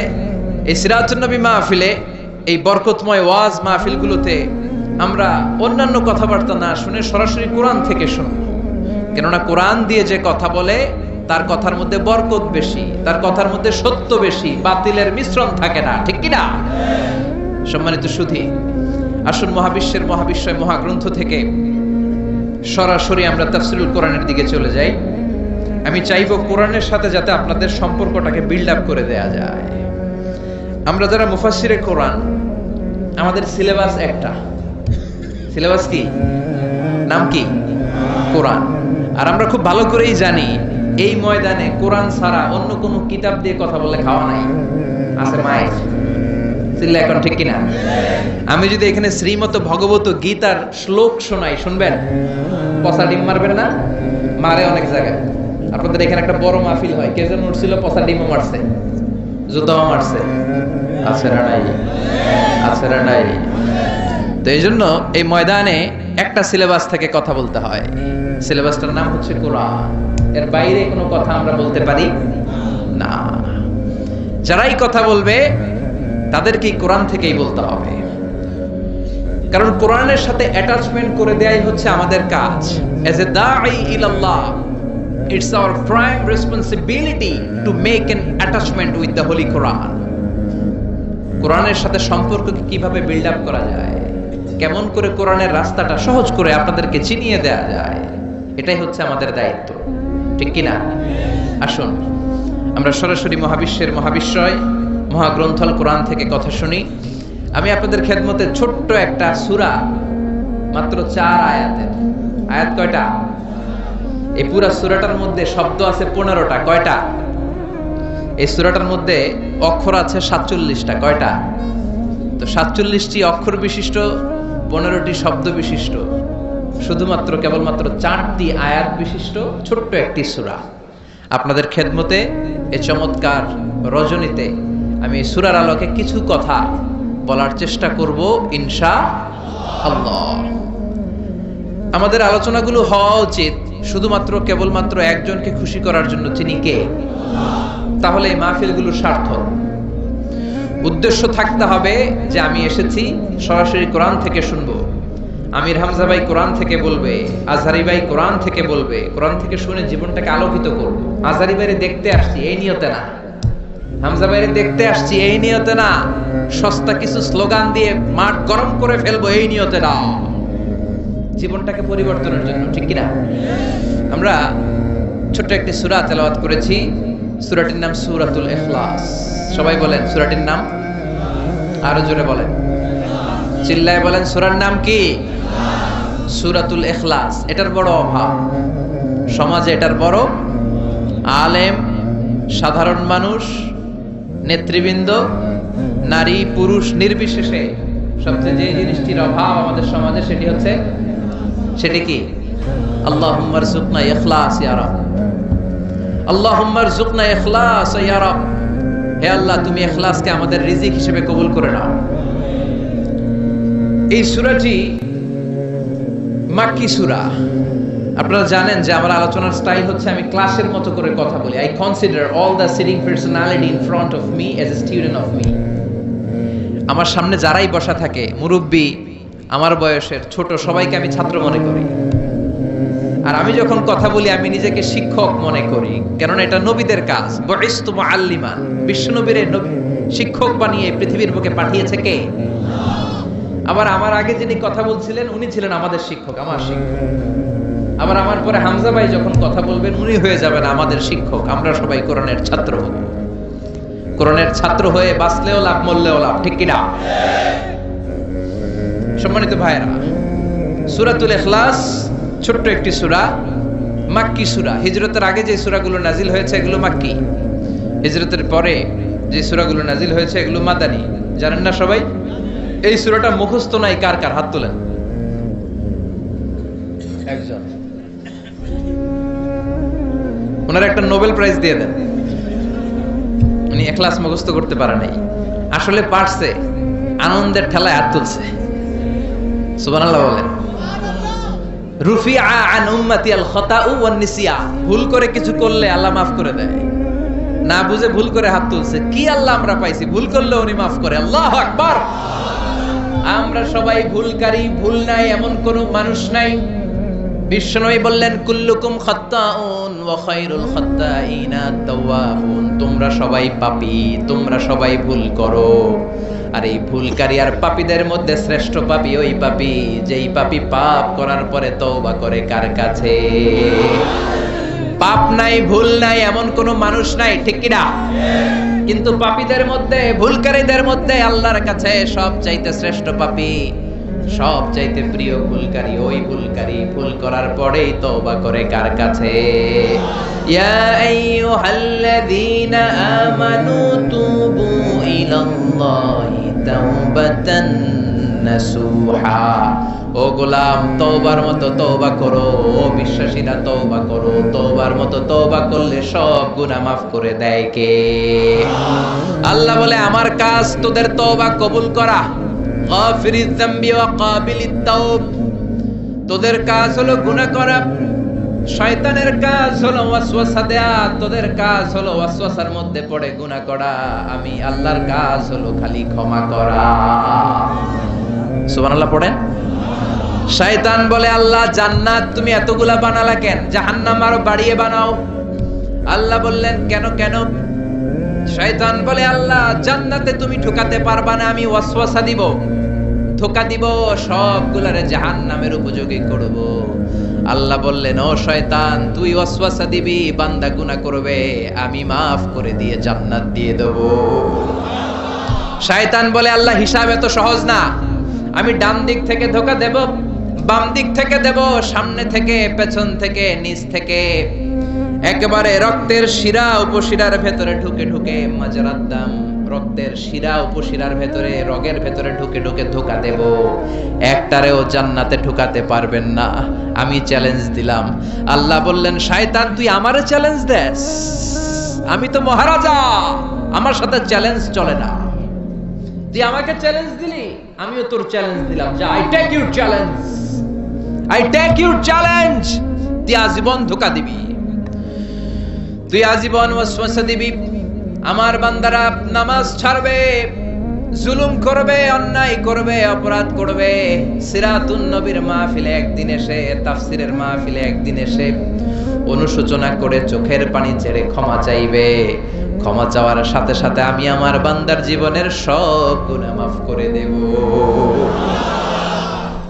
এই সিরাতুন নবী মাহফিলে, এই বরকতময় ওয়াজ মাহফিলগুলোতে আমরা অন্যান্য কথাবার্তা না শুনে সরাসরি কোরআন থেকে শুনব। কেননা কোরআন দিয়ে যে কথা বলে তার কথার মধ্যে বরকত বেশি, তার কথার মধ্যে সত্য বেশি, বাতিলের মিশ্রণ থাকে না। ঠিক কিনা? সম্মানিত সুধী, আসুন মহাবিশ্বের মহাবিশ্বয় মহাগ্রন্থ থেকে সরাসরি আমরা তাফসীরুল কোরআনের দিকে চলে যাই। আমি চাইবো কোরআনের সাথে যাতে আপনাদের সম্পর্কটাকে বিল্ড আপ করে দেয়া যায়। আমরা যারা মুফাসসিরে কোরআন, আমাদের সিলেবাস একটা। সিলেবাস কি? নাম কি? কোরআন। আর আমরা খুব ভালো করেই জানি এই ময়দানে কোরআন ছাড়া অন্য কোনো কিতাব দিয়ে কথা বললে খাওয়া নাই। আছে মায়ের চিল্লা এখন ঠিক কিনা? আমি যদি এখানে শ্রীমত ভগবত গীতার শ্লোক শোনাই, শুনবেন? পচা ডিম মারবেন না? মারে অনেক জায়গায়। আপনাদের এখানে একটা বড় মাহফিল হয়, কে যেন উঠছিল পচা ডিমও মারছে, জুতাও মারছে। আছে না নাই? আছে না নাই? তো এই জন্য এই ময়দানে একটা সিলেবাস থেকে কথা বলতে হয়। সিলেবাসটার নাম হচ্ছে কোরআন। এর বাইরে কোনো কথা আমরা বলতে পারি না। যারাই কথা বলবে তাদেরকে কোরআন থেকেই বলতে হবে, কারণ কোরআনের সাথে অ্যাটাচমেন্ট করে দেয়াই হচ্ছে আমাদের কাজ। এজ এ দাঈ ইলাল্লাহ, it's our prime responsibility to make an attachment with the holy Quran. কোরআনের সাথে সম্পর্ককে কিভাবে বিল্ড আপ করা যায়, কেমন করে কোরআনের রাস্তাটা সহজ করে আপনাদেরকে চিনিয়ে দেয়া যায়, এটাই হচ্ছে আমাদের দায়িত্ব। ঠিক কিনা? আসুন আমরা সরাসরি মহাবিশ্বের মহাবিশ্বয় মহাগ্রন্থল কোরআন থেকে কথা শুনি। আমি আপনাদের খেদমতে ছোট্ট একটা সূরা, মাত্র 4 আয়াতের। আয়াত কয়টা? এই পুরা সূরাটার মধ্যে শব্দ আছে 15টা। কয়টা? এই সূরাটার মধ্যে অক্ষর আছে 47টা। কয়টা? তো 47টি অক্ষর বিশিষ্ট, 15টি শব্দ বিশিষ্ট, শুধুমাত্র কেবলমাত্র 4টি আয়াত বিশিষ্ট ছোট্ট একটি সূরা। আপনাদের খেদমতে এই চমৎকার রজনীতে আমি এই সূরার আলোকে কিছু কথা বলার চেষ্টা করব ইনশাআল্লাহ। আমাদের আলোচনাগুলো হওয়া উচিত শুধুমাত্র কেবলমাত্র একজনকে খুশি করার জন্য, তিনি কে? তাহলে এই মাহফিলগুলো সার্থক। উদ্দেশ্য থাকতে হবে যে আমি এসেছি সরাসরি কোরআন থেকে শুনবো। আমির হামজা ভাই কোরআন থেকে বলবে, আজহারি ভাই কোরআন থেকে বলবে, কোরআন থেকে শুনে জীবনটাকে আলোকিত করব। আজহারি ভাইরে দেখতে আসছি এই নিয়তে না, হামজা ভাইরে দেখতে আসছি এই নিয়তে না, সস্তা কিছু স্লোগান দিয়ে মাঠ গরম করে ফেলবো এই নিয়তে না, জীবনটাকে পরিবর্তনের জন্য। ঠিক কিনা? আমরা ছোট্ট একটি সূরা তেলাওয়াত করেছি। সূরাটির নাম সূরাতুল ইখলাস। সবাই বলেন সূরাটির নাম, আরো জোরে বলেন, চিল্লায় বলেন, সূরার নাম কি? সূরাতুল ইখলাস। এটার বড় অভাব সমাজে, এটার বড় আলেম, সাধারণ মানুষ, নেতৃবৃন্দ, নারী পুরুষ নির্বিশেষে সবচেয়ে যে জিনিসটির অভাব আমাদের সমাজে সেটি হচ্ছে, সেটি কি? আল্লাহুম্মা রযুকনা ইখলাস ইয়া রাব। আল্লাহুম্মা রযুকনা ইখলাস ইয়া রাব। হে আল্লাহ, তুমি ইখলাসকে আমাদের রিজিক হিসেবে কবুল করে নাও। এই সূরাটি মাক্কি সূরা। আপনারা জানেন যে আমার আলোচনার স্টাইল হচ্ছে আমি ক্লাসের মতো করে কথা বলি। I consider all the sitting personality in front of me as a student of me. আমার সামনে যারাই বসা থাকে, মুরব্বী, আমার বয়সের, ছোট, সবাইকে আমি ছাত্র মনে করি। আর আমি যখন কথা বলি আমি নিজেকে শিক্ষক মনে করি, কেননা এটা নবীদের কাজ। বুইসতু মুআল্লিমান, বিশ্বনবীরে শিক্ষক বানিয়ে পৃথিবীর বুকে পাঠিয়েছে কে? আবার আমার আগে যিনি কথা বলছিলেন উনি ছিলেন আমাদের শিক্ষক, আমার শিক্ষক। আবার আমার পরে হামজা ভাই যখন কথা বলবেন উনি হয়ে যাবেন আমাদের শিক্ষক। আমরা সবাই কোরআনের ছাত্র হব। কোরআনের ছাত্র হয়ে বাঁচলেও লাভ, মরলেও লাভ। ঠিক কিনা? সম্মানিত ভাইয়েরা, সূরাতুল ইখলাস ছোট্ট একটি সূরা, মাক্কি সূরা। হিজরতের আগে যে সূরাগুলো নাজিল হয়েছে এগুলো মাক্কি, হিজরতের পরে যে সূরাগুলো নাজিল হয়েছে এগুলো মাদানী। জানেন না সবাই? এই সূরাটা মুখস্থ নাই কার কার? হাত তোলেন। একজন, ওনার একটা নোবেল প্রাইজ দিয়ে দেন। উনি ইখলাস মুখস্থ করতে পারে নাই, আসলে পারছে, আনন্দের ঠেলায় হাত তুলছে। সুবহানাল্লাহ বলেন। রুফিআ আন উম্মতি আল খাতাউ ওয়ান নিসিয়ান, ভুল করে কিছু করলে আল্লাহ মাফ করে দেয়। না বুঝে ভুল করে হাত তুলছে, কি আল্লাহ আমরা পাইছি, ভুল করলে উনি মাফ করে। আল্লাহু আকবার। আমরা সবাই ভুলকারী, ভুল নাই এমন কোন মানুষ নাই। বিশ্বনবী বললেন কুল্লুকুম খাত্তাউন ওয়া খায়রুল খাত্তাইনা তাওয়াবুন, তোমরা সবাই পাপী, তোমরা সবাই ভুল করো, আর এই ভুলকারী আর পাপীদের মধ্যে শ্রেষ্ঠ পাপী ওই পাপী যেই পাপী পাপ করার পরে তওবা করে কার কাছে? পাপ নাই, ভুল নাই এমন কোন মানুষ নাই, ঠিক কি না? কিন্তু পাপীদের মধ্যে, ভুলকারীদের মধ্যে আল্লাহর কাছে সবচাইতে শ্রেষ্ঠ পাপী, সবচাইতে প্রিয় ভুলকারী ওই ভুলকারী ভুল করার পরেই তওবা করে কার কাছে? ইয়া আইয়ুহাল্লাযীনা আমানু তুবু ইলাল্লাহি তাওবাতান নাসুহা, ও গোলাম তওবার মতো তওবা করো, ও বিশ্বাসীরা তওবা করো। তওবার মতো তওবা করলে সব গুনাহ মাফ করে দেয় কে? আল্লাহ বলে আমার কাজ তোদের তওবা কবুল করা। গাফিরিয যামবি ওয়া কাবিলিত তাওব, তোদের কাজ হলো গুনাহ করা, শয়তানের কাজ হলো ওয়াসওয়াসা দেয়া, তোদের কাজ হলো ওয়াসওয়াসার মধ্যে পড়ে গুনাহ করা, আমি আল্লাহর কাজ হলো খালি ক্ষমা করা। সুবহানাল্লাহ পড়েন। শয়তান বলে আল্লাহ জান্নাত তুমি এতগুলা বানালা কেন, জাহান্নাম আরো বাড়িয়ে বানাও। আল্লাহ বললেন কেন কেন? শয়তান বলে আল্লাহ জান্নাতে তুমি ঢোকাতে পারবা না, আমি ওয়াসওয়াসা দিব, ধোঁকা দিব, সবগুলারে জাহান্নামের উপযোগী করব। আল্লাহ বললেন ও শয়তান তুই ওয়াসওয়াসা দিবি, বান্দা গুনাহ করবে, আমি মাফ করে দিয়ে জান্নাত দিয়ে দেব। শয়তান বলে আল্লাহ হিসাব এত সহজ না, আমি ডান দিক থেকে ধোঁকা দেব, বাম দিক থেকে দেব, সামনে থেকে, পেছন থেকে, নিচ থেকে, একেবারে রক্তের শিরা উপশিরার ভেতরে ঢুকে ঢুকে, মাজরাদ্দাম রক্তের শিরা উপশিরার ভেতরে, রগের ভেতরে ঢুকে ঢুকে ধোঁকা দেব, একটারেও জান্নাতে ঢুকাতে পারবেন না, আমি চ্যালেঞ্জ দিলাম। আল্লাহ বললেন শয়তান তুই আমারে চ্যালেঞ্জ দেস, আমি তো মহারাজা, আমার সাথে চ্যালেঞ্জ চলে না। তুই আমাকে চ্যালেঞ্জ দিলি, আমিও তোর চ্যালেঞ্জ দিলাম, যে I take your challenge, I take your challenge. তুই আজীবন ধোঁকা দিবি, তুই আজীবন ওয়াসওয়াসা দিবি, আমার বান্দারা নামাজ ছাড়বে, জুলুম করবে, অন্যায় করবে, অপরাধ করবে, সিরাতুন নবীর মাহফিলে একদিন এসে, তাফসিরের মাহফিলে একদিন এসে অনুশোচনা করে চোখের পানি ছেড়ে ক্ষমা চাইবে, ক্ষমা চাওয়ার সাথে সাথে আমি আমার বান্দার জীবনের সব গুনাহ মাফ করে দেব।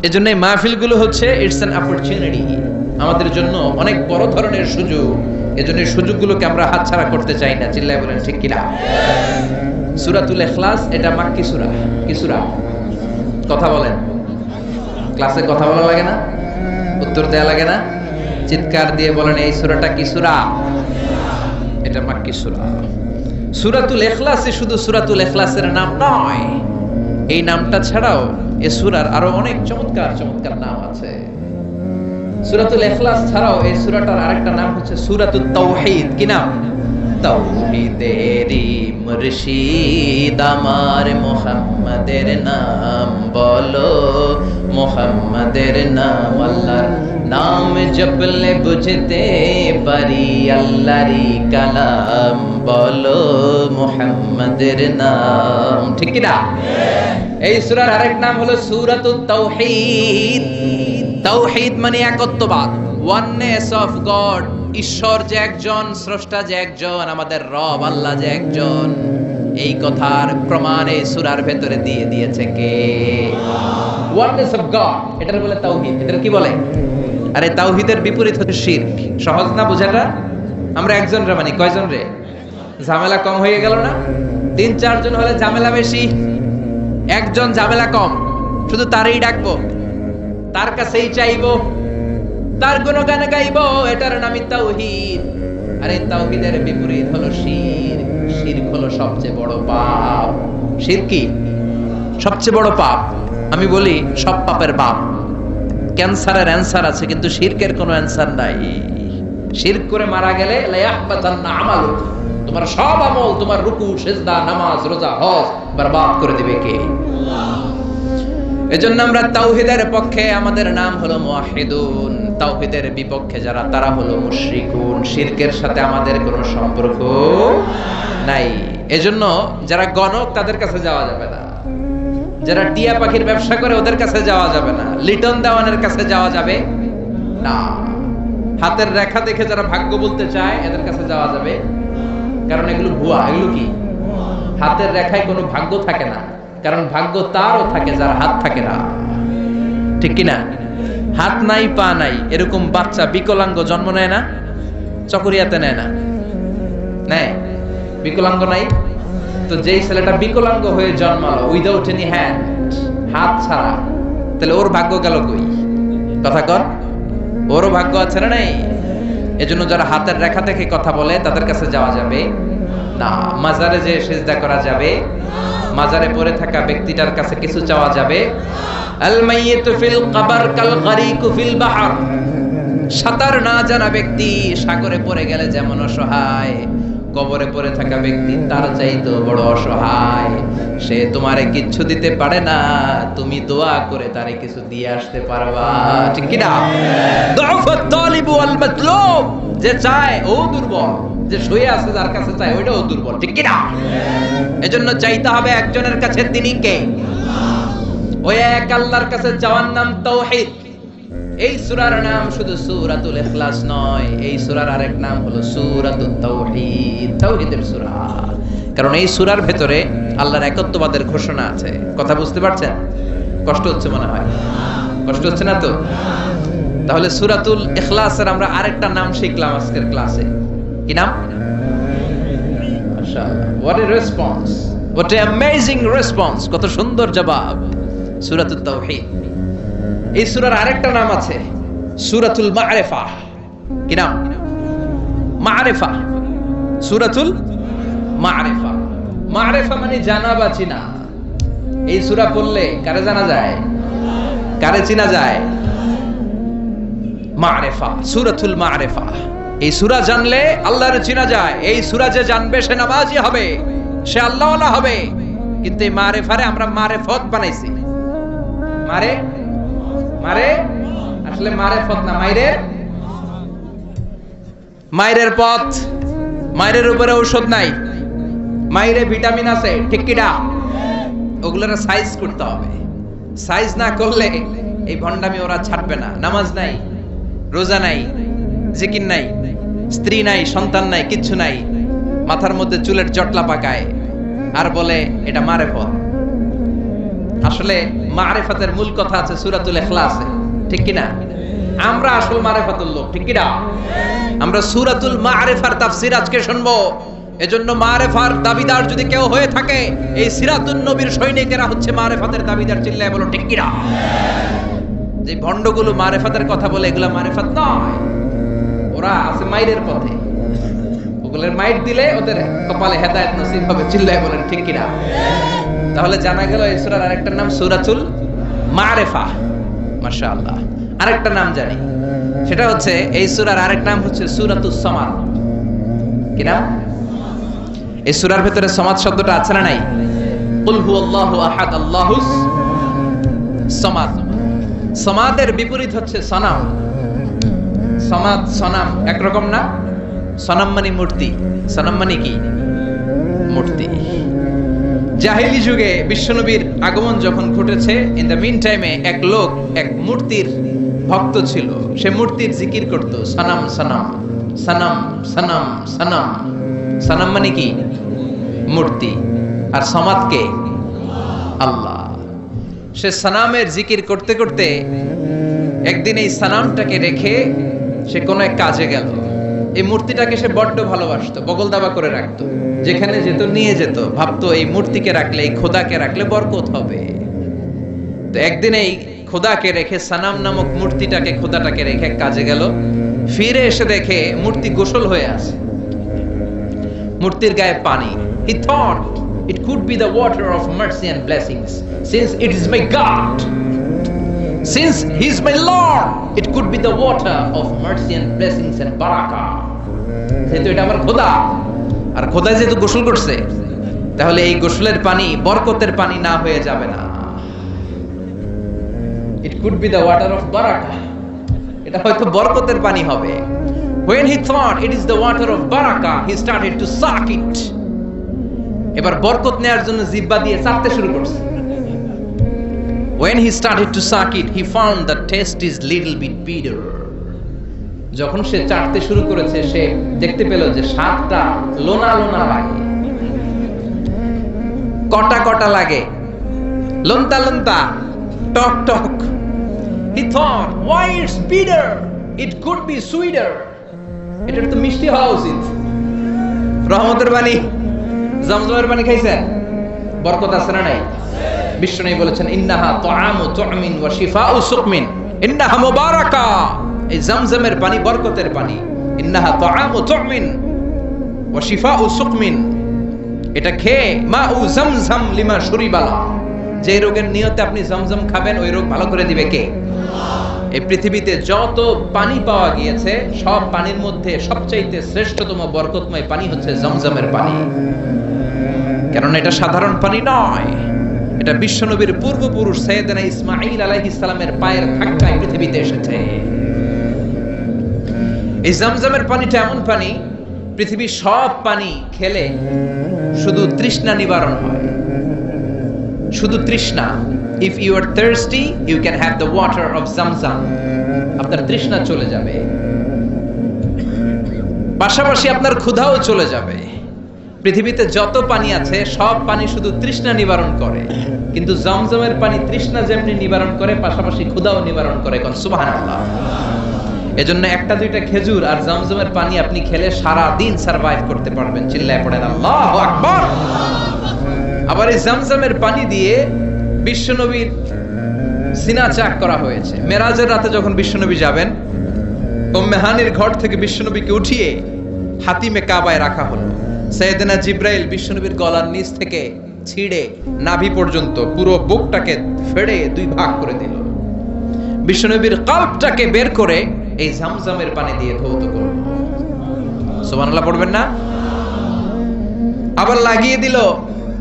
এজন্য এই মাহফিলগুলো হচ্ছে ইটস অ্যান অপরচুনিটি, আমাদের জন্য অনেক বড় ধরনের সুযোগ। এজন্য এই সুযোগগুলোকে আমরা হাতছাড়া করতে চাই না। চিল্লায় বলেন ঠিক কিনা? সূরাতুল ইখলাস এটা মাক্কি সূরা। কি সূরা? কথা বলেন, ক্লাসে কথা বলা লাগে না, উত্তর দেয়া লাগে না, চিৎকার দিয়ে বলেন এই সূরাটা কি সূরা? এটা মাক্কি সূরা। সূরাতুল ইখলাসে শুধু সূরাতুল ইখলাসের নাম নয়, এই নামটা ছাড়াও এই সূরার আরো অনেক চমৎকার চমৎকার নাম আছে। সূরাতুল ইখলাস ছাড়াও এই সূরাটার আরেকটা নাম হচ্ছে সূরাতুত তাওহীদ। কি নাম? তাওহীদেরই মুর্শিদ আমার মুহাম্মাদের নাম বলো, মুহাম্মাদের নাম, আল্লাহর নাম জপলে বুঝতে পারি আল্লাহরই কালাম বলো, মুহাম্মাদের নাম। ঠিক কি না? এই সূরার আরেক নাম হলো সূরাতুত তাওহীদ। তাওহীদ মানে একত্ববাদ, ওয়াননেস অফ গড, ঈশ্বর যে একজন, স্রষ্টা যে একজন, আমাদের রব আল্লাহ যে একজন, এই কথার প্রমাণ এই সূরার ভেতরে দিয়ে দিয়েছে কে? ওয়াননেস অফ গড, এটার বলে তাওহীদ। এটার কি বলে? আরে তাওহীদের বিপরীত হচ্ছে শিরক। সহজ না বোঝাটা? আমরা একজন রে মানে কয়জন রে? ঝামেলা কম হয়ে গেল না? ৩-৪ জন হলে ঝামেলা বেশি, একজন ঝামেলা কম, শুধু তারই ডাকবো, তার কাছেই চাইবো, তার গুণগান গাইবো, এটার নামই তাওহীদ। আর এই তাওহীদের বিপরীত হলো শিরক। শিরক হলো সবচেয়ে বড় পাপ। শিরক কি? সবচেয়ে বড় পাপ। আমি বলি সব পাপের বাপ। ক্যান্সারের অ্যানসার আছে, কিন্তু শিরকের কোনো অ্যানসার নাই। শিরক করে মারা গেলে লা ইয়াহবাতান্না আমালুক, তোমার সব আমল, তোমার রুকু, সিজদা, নামাজ, রোজা, হজ বরবাদ করে দিবে কে? এজন্য আমরা তাওহীদের পক্ষে, আমাদের নাম হলো মুওয়াহহিদুন। তাওহীদের বিপক্ষে যারা, তারা হলো মুশরিকুন। শিরকের সাথে আমাদের কোনো সম্পর্ক নাই। এজন্য যারা গণক, তাদের কাছে যাওয়া যাবে না। যারা টিয়া পাখির ব্যবসা করে, ওদের কাছে যাওয়া যাবে না। লিটন দেওয়ানের কাছে যাওয়া যাবে না। হাতের রেখা দেখে যারা ভাগ্য বলতে চায়, এদের কাছে যাওয়া যাবে, কারণ এগুলো ভুয়া। এগুলো কি? হাতের রেখায় কোনো ভাগ্য থাকে না, কারণ ভাগ্য তারও থাকে যার হাত থাকে না। ঠিক কিনা? হাত নাই, পা নাই, এরকম বাচ্চা বিকলাঙ্গ জন্ম নেয় না? চকরিয়াতে নেয় না? নেয়? বিকলাঙ্গ নাই তো? যেই ছেলেটা বিকলাঙ্গ হয়ে জন্মালো উইদাউট এনি হ্যান্ড, হাত ছাড়া, তাহলে ওর ভাগ্য গেল কই? কথা কর, ওরও ভাগ্য আছে না নাই? এজন্য যারা হাতের রেখা দেখে কথা বলে, তাদের কাছে যাওয়া যাবে না। মাজারে যে সিজদা করা যাবে, মাজারে পড়ে থাকা ব্যক্তিটার কাছে কিছু চাওয়া যাবে। আল মাইয়িতু ফিল কবর কাল গরিকু ফিল বাহর। সাঁতার না জানা ব্যক্তি সাগরে পড়ে গেলে যেমন অসহায়, কবরে পড়ে থাকা ব্যক্তি তার চাইতেও বড় অসহায়। সে তোমারে কিচ্ছু দিতে পারে না, তুমি দোয়া করে তারে কিছু দিয়ে আসতে পারবা। ঠিক কি না? দুআফাত তালিবু ওয়াল মাতলুব। যে চায় ও দুর্বল, যে শুয়ে আছে যার কাছে চায় ওইটাও দুর্বল। ঠিক কি না? এজন্য চাইতে হবে একজনের কাছে, তিনি কে? ওই এক আল্লাহর কাছে চাওয়ার নাম তাওহীদ। এই সূরার নাম শুধু সূরাতুল ইখলাস নয়, এই সূরার আরেক নাম হলো সূরাতুত তাওহীদ, তাওহীদের সূরা। কারণ এই সূরার ভেতরে আল্লাহর একত্ববাদের ঘোষণা আছে। কথা বুঝতে পারছেন? কষ্ট হচ্ছে মনে হয়? কষ্ট হচ্ছে না তো? তাহলে সূরাতুল ইখলাসের আমরা আরেকটা নাম শিখলাম আজকের ক্লাসে। কি নাম? মাশাআল্লাহ, what a response, what a amazing response, কত সুন্দর জবাব। সূরাতুত তাওহীদ। এই সূরার আরেকটা নাম আছে সূরাতুল মা'রিফা। কি নাম? মা'রিফা, সূরাতুল মা'রিফা। মা'রিফা মানে জানা বা চিনা। এই সূরা পড়লে কারে জানা যায়? কারে চিনা যায়? মা'রিফা, সূরাতুল মা'রিফা। এই সূরা জানলে আল্লাহর চিনা যায়। এই সূরা যে জানবে সে নামাজি হবে, সে আল্লাহওয়ালা হবে। কিন্তু এই মা'রিফারে আমরা মারেফত বানাইছি। মারে মারে আসলে মারেফত না, মাইরে, মাইরের পথ। মাইরের উপরে ঔষধ নাই, মাইরে ভিটামিন আছে। ঠিক কি না? ওগুলোর সাইজ করতে হবে। সাইজ না করলে এই ভণ্ডামি ওরা ছাড়বে না। নামাজ নাই, রোজা নাই, জিকির নাই, স্ত্রী নাই, সন্তান নাই, কিচ্ছু নাই, মাথার মধ্যে চুলের জটলা পাকায়, আর বলে এটা মারেফত। আসলে মারেফতের মূল কথা আছে সূরাতুল ইখলাসে। ঠিক কি না? আমরা আসল মারেফতের লোক। ঠিক কি না? আমরা সূরাতুল মা'রিফার তাফসীর আজকে শুনবো। এজন্য মারেফার দাবিদার যদি কেউ হয়ে থাকে, এই সিরাতুন নবীর সৈনিকেরা হচ্ছে মারেফাতের দাবিদার। চিল্লায় বলো ঠিক কি না? যে ভণ্ডগুলো মারেফাতের কথা বলে, এগুলা মারেফাত নয়, ওরা আছে মাইরের পথে। ওগুলোর মাইর দিলে ওদের কপালে হেদায়েত নসিব হবে। চিল্লায় বলেন ঠিক কি না? তাহলে জানা গেল এই সূরার আরেকটা নাম সূরাতুল মা'রিফা। মাশাআল্লাহ। আরেকটা নাম জানি, সেটা হচ্ছে এই সূরার আরেক নাম হচ্ছে সূরাতুস সামাদ। কি নাম? এই সূরার ভিতরে সামাদ শব্দটা আছে না নাই? কুল হুয়াল্লাহু আহাদ আল্লাহুস সামাদ। সামাদের বিপরীত হচ্ছে সনাম। সামাদ সনাম একরকম না। সনাম মানে মূর্তি, সনাম মানে কি? মূর্তি। জাহেলি যুগে বিশ্বনবীর আগমন যখন ঘটেছে, ইন দ্য মিন টাইমে এক লোক এক মূর্তির ভক্ত ছিল। সে মূর্তির জিকির করত, সনাম সনাম সনাম সনাম সনাম। সনাম মানে কি? মূর্তি। আর সমাদ কে? আল্লাহ। সে সনামের জিকির করতে করতে একদিন এই সনামটাকে রেখে সে কোন এক কাজে গেল। এই মূর্তিটাকে সে বড্ড ভালোবাসতো, বগল দাবা করে রাখতো। যেখানে যেত নিয়ে যেত, ভাবতো এই মূর্তিকে রাখলে, এই খোদাকে রাখলে বরকত হবে। তো একদিন এই খোদাকে রেখে, সানাম নামক মূর্তিটাকে, খোদাটাকে রেখে কাজে গেল। ফিরে এসে দেখে মূর্তি গোসল হয়ে আছে, মূর্তির গায়ে পানি। He thought it could be the water of mercy and blessings, since it is my God, since he is my Lord, it could be the water of mercy and blessings and barakah. যেহেতু এটা আমার খোদা, আর খোদা যেহেতু গোসল করছে, তাহলে এই গোসলের পানি বরকতের পানি না হয়ে যাবে না। It could be the water of barakah, এটা হয়তো বরকতের পানি হবে। When he thought it is the water of barakah, he started to suck it. এবার বরকত নেয়ার জন্য জিহ্বা দিয়ে চাটতে শুরু করছে। When he started to suck it, he found the taste is little bit bitter. যখন সে চাটতে শুরু করেছে, সে দেখতে পেল যে স্বাদটা লোনা লোনা লাগে, কটা কটা লাগে, লন্তা লন্তা, টক টক। He thought, why it's bitter? It could be sweeter. এটা তো মিষ্টি হওয়া উচিত। রহমতের পানি, জমজমের পানি খাইছেন? বরকত আছে না নাই? বিশ্বনবী বলেছেন, ইন্নাহা তুআমু তুমিন ওয়া শিফাউ সুকমিন, ইন্নাহা মুবারাকা। এই জমজমের পানি বরকতের পানি। ইন্নাহা তুআমু তুমিন ওয়া শিফাউ সুকমিন, এটা খেয়ে মাউ জমজম লিমা শুরিবালা, যে রোগের নিয়তে আপনি জমজম খাবেন ওই রোগ ভালো করে দিবে কে? এই পৃথিবীতে যত পানি পাওয়া গিয়েছে, সব পানির মধ্যে সবচাইতে শ্রেষ্ঠতম বরকতময় পানি হচ্ছে জমজমের পানি। কারণ এটা সাধারণ পানি নয়, এটা বিশ্বনবীর পূর্বপুরুষ সাইয়েদনা ইসমাঈল আলাইহিস সালামের পায়ের ধাক্কায় পৃথিবীতে এসেছে। এই জমজমের পানিটা এমন পানি, পৃথিবীর সব পানি খেলে শুধু তৃষ্ণা নিবারণ হয়, শুধু তৃষ্ণা। If you are thirsty, you can have the water of Zamzam. আপনার তৃষ্ণা চলে যাবে, পাশাপাশি আপনার ক্ষুধাও চলে যাবে। পৃথিবীতে যত পানি আছে সব পানি শুধু তৃষ্ণা নিবারণ করে, কিন্তু জমজমের পানি তৃষ্ণা যেমনি নিবারণ করে, পাশাপাশি ক্ষুধাও নিবারণ করে। কোন সুবহানাল্লাহ। এজন্য একটা দুইটা খেজুর আর জমজমের পানি আপনি খেলে সারা দিন সারভাইভ করতে পারবেন। চিল্লায় পড়েন আল্লাহু আকবার। আবার এই জমজমের পানি দিয়ে বিশ্বনবীর সিনা চাক করা হয়েছে। মেরাজের রাতে যখন বিশ্বনবী যাবেন, উম্মে হানির ঘর থেকে বিশ্বনবীকে উঠিয়ে হাতিমে কাবায় রাখা হলো। সাইয়েদনা জিব্রাইল বিশ্বনবীর গলার নিচ থেকে ছিঁড়ে নাভি পর্যন্ত পুরো বুকটাকে ফেড়ে দুই ভাগ করে দিল। বিশ্বনবীর কলবটাকে বের করে এই জমজমের পানি দিয়ে ধৌত করল। সুবহানাল্লাহ পড়বেন না? আবার লাগিয়ে দিল,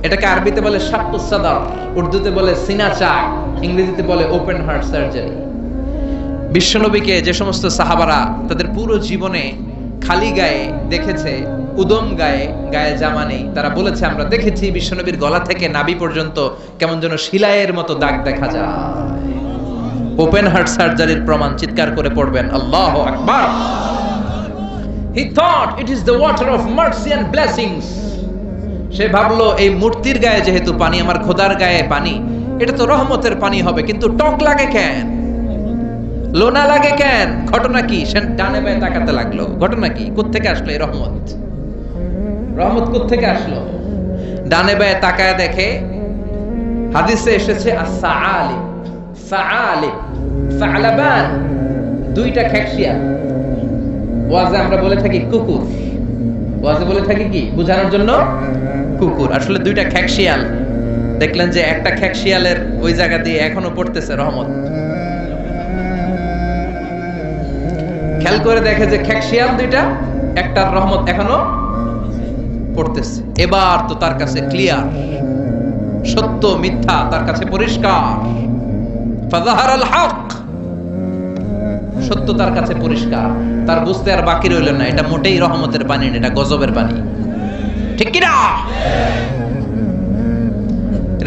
এটাকে আরবিতে বলে শাক্কুস সাদর, উর্দুতে বলে সিনা চাক, ইংরেজিতে বলে ওপেন হার্ট সার্জারি। বিশ্বনবীকে যে সমস্ত সাহাবারা তাদের পুরো জীবনে খালি গায়ে দেখেছে, উদম গায়ে, গায়ে জামা নেই, তারা বলেছে আমরা দেখেছি বিশ্বনবীর গলা থেকে নাভি পর্যন্ত কেমন যেন শিলায়ের মতো দাগ দেখা যায়। ওপেন হার্ট সার্জারির প্রমাণ। চিৎকার করে পড়বেন আল্লাহু আকবার। He thought it is the water of mercy and blessings. সে ভাবলো এই মূর্তির গায়ে যেহেতু পানি, আমার খোদার গায়ে পানি, এটা তো রহমতের পানি হবে, কিন্তু টক লাগে কেন, লোনা লাগে কেন? ঘটনা কি? সে ডানে বায়ে তাকাতে লাগলো। ঘটনা কি? কোত্থেকে আসলো এই রহমত? রহমত কোত্থেকে আসলো? ডানে বায়ে তাকায় দেখে হাদিসে এসেছে as-sa'alib, sa'alib, sa'laban, দুইটা খেকশিয়া। ওয়াজে আমরা বলে থাকি কুকুর, ওয়াজে বলে থাকি কি বোঝানোর জন্য? কুকুর। আসলে দুইটা খেকশিয়াল। দেখলেন যে একটা খেকশিয়ালের ওই জায়গা দিয়ে এখনো পড়তেছে রহমত। খেয়াল করে দেখে যে খেকশিয়াল দুইটা, একটার রহমত এখনো পড়তেছে। এবার তো তার কাছে ক্লিয়ার, সত্য মিথ্যা তার কাছে পরিষ্কার। ফাযাহারাল হক, সত্য তার কাছে পরিষ্কার। তার বুঝতে আর বাকি রইল না এটা মোটেই রহমতের পানি না, এটা গজবের পানি। ঠিক কি না?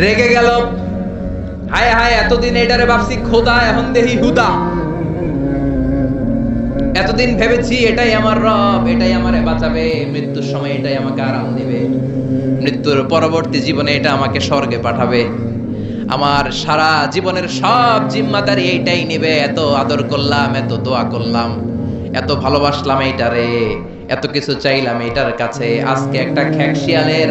রেগে গেল, হায় হায়, এতদিন এটারে ভাবছি খোদা, এখন দেখি হুদা। এতদিন ভেবেছি এটাই আমার রব, এটাই আমারে বাঁচাবে, মৃত্যুর সময় এটাই আমাকে আরাম দিবে, মৃত্যুর পরবর্তী জীবনে এটা আমাকে স্বর্গে পাঠাবে, আমার সারা জীবনের সব জিম্মাদারি এইটাই নেবে। এত আদর করলাম, এত দোয়া করলাম, এত ভালোবাসলাম এইটারে, এত কিছু চাইলাম এইটার কাছে, আজকে একটা খেকশিয়ালের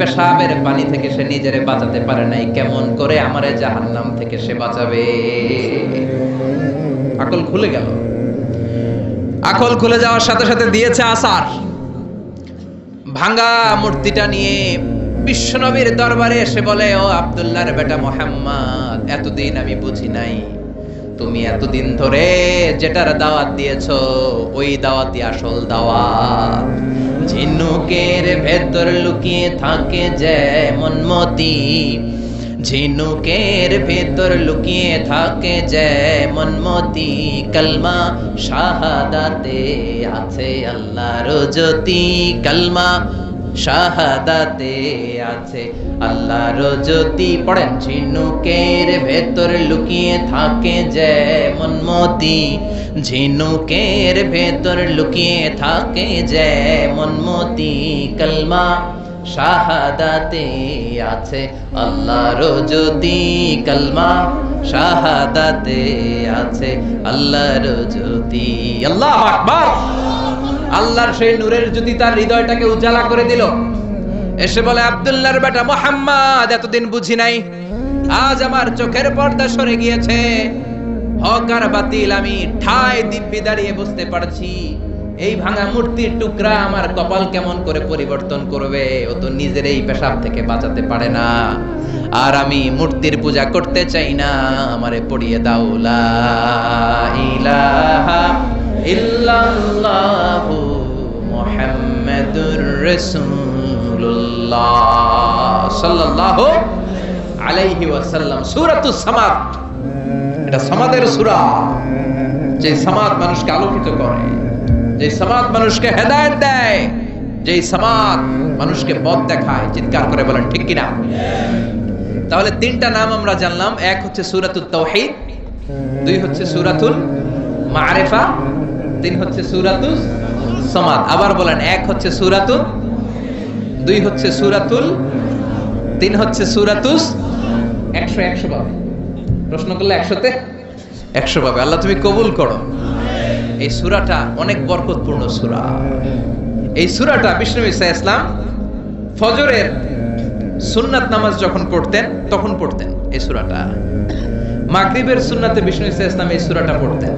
পেশাবের পানি থেকে সে নিজেরে বাঁচাতে পারে নাই, কেমন করে আমারে জাহান্নাম থেকে সে বাঁচাবে? আকল খুলে গেল। আকল খুলে যাওয়ার সাথে সাথে দিয়েছে আসার। ভাঙা মূর্তিটা নিয়ে বিশ্বনবীর দরবারে এসে বলে, ও আব্দুল্লাহর বেটা মুহাম্মদ, এতদিন আমি বুঝি নাই তুমি এতদিন ধরে যেটার দাওয়াত দিয়েছো ওই দাওয়াতই আসল দাওয়াত। ঝিনুকের ভেতর লুকিয়ে থাকে যেমন মতি, ঝিনুকের ভেতর লুকিয়ে থাকে যেমন মতি, কলমা শাহাদাতে আছে আল্লাহর জ্যোতি, কলমা শাহাদাতে আছে আল্লাহর জ্যোতি। পড়েন, ঝিনুকের ভেতর লুকিয়ে থাকে যেমন মতি, ঝিনুকের ভেতর লুকিয়ে থাকে যেমন মতি, কলমা শাহাদাতে আছে আল্লাহর জ্যোতি, কলমা শাহাদাতে আছে আল্লাহর জ্যোতি। আল্লাহু আকবার। আল্লাহর সেই নূরের জ্যোতি তার হৃদয়টাকে উজালা করে দিল। এসে বলে, আব্দুল্লাহর বেটা মুহাম্মদ, এতদিন বুঝি নাই, আজ আমার চোখের পর্দা সরে গিয়েছে। হক আর বাতিল আমি ঠায় দিব্যি দাঁড়িয়ে বুঝতে পারছি। এই ভাঙা মূর্তির টুকরা আমার কপাল কেমন করে পরিবর্তন করবে? ও তো নিজের এই পেশাব থেকে বাঁচাতে পারে না। আর আমি মূর্তির পূজা করতে চাই না, আমারে পড়িয়ে দাও লা ইলাহা ইল্লাল্লাহু মুহাম্মাদুর রাসূলুল্লাহ সাল্লাল্লাহু আলাইহি ওয়াসাল্লাম। সূরাতুস সামাদ, এটা সামাদের সূরা, যে সামাদ মানুষকে আলোকিত করে, যে সামাদ মানুষকে হেদায়েত দেয়, যে সামাদ মানুষকে পথ দেখায়। চিৎকার করে বলেন ঠিক কিনা? তাহলে তিনটা নাম আমরা জানলাম। এক হচ্ছে সূরাতুত তাওহীদ, দুই হচ্ছে সূরাতুল মারিফা, তিন হচ্ছে সূরাতুস সামাদ। আবার বলেন, এক হচ্ছে সূরাতুল, দুই হচ্ছে সূরাতুল, তিন হচ্ছে সূরাতুস। 100 পাবে। প্রশ্ন করলে 100তে 100 পাবে। আল্লাহ তুমি কবুল করো। এই সূরাটা অনেক বরকতপূর্ণ সূরা। এই সূরাটা বিষ্ণু ঈসা ইসলাম ফজরের সুন্নাত নামাজ যখন পড়তেন তখন পড়তেন এই সূরাটা। মাগরিবের সুন্নাতে বিষ্ণু ঈসা ইসলাম এই সূরাটা পড়তেন।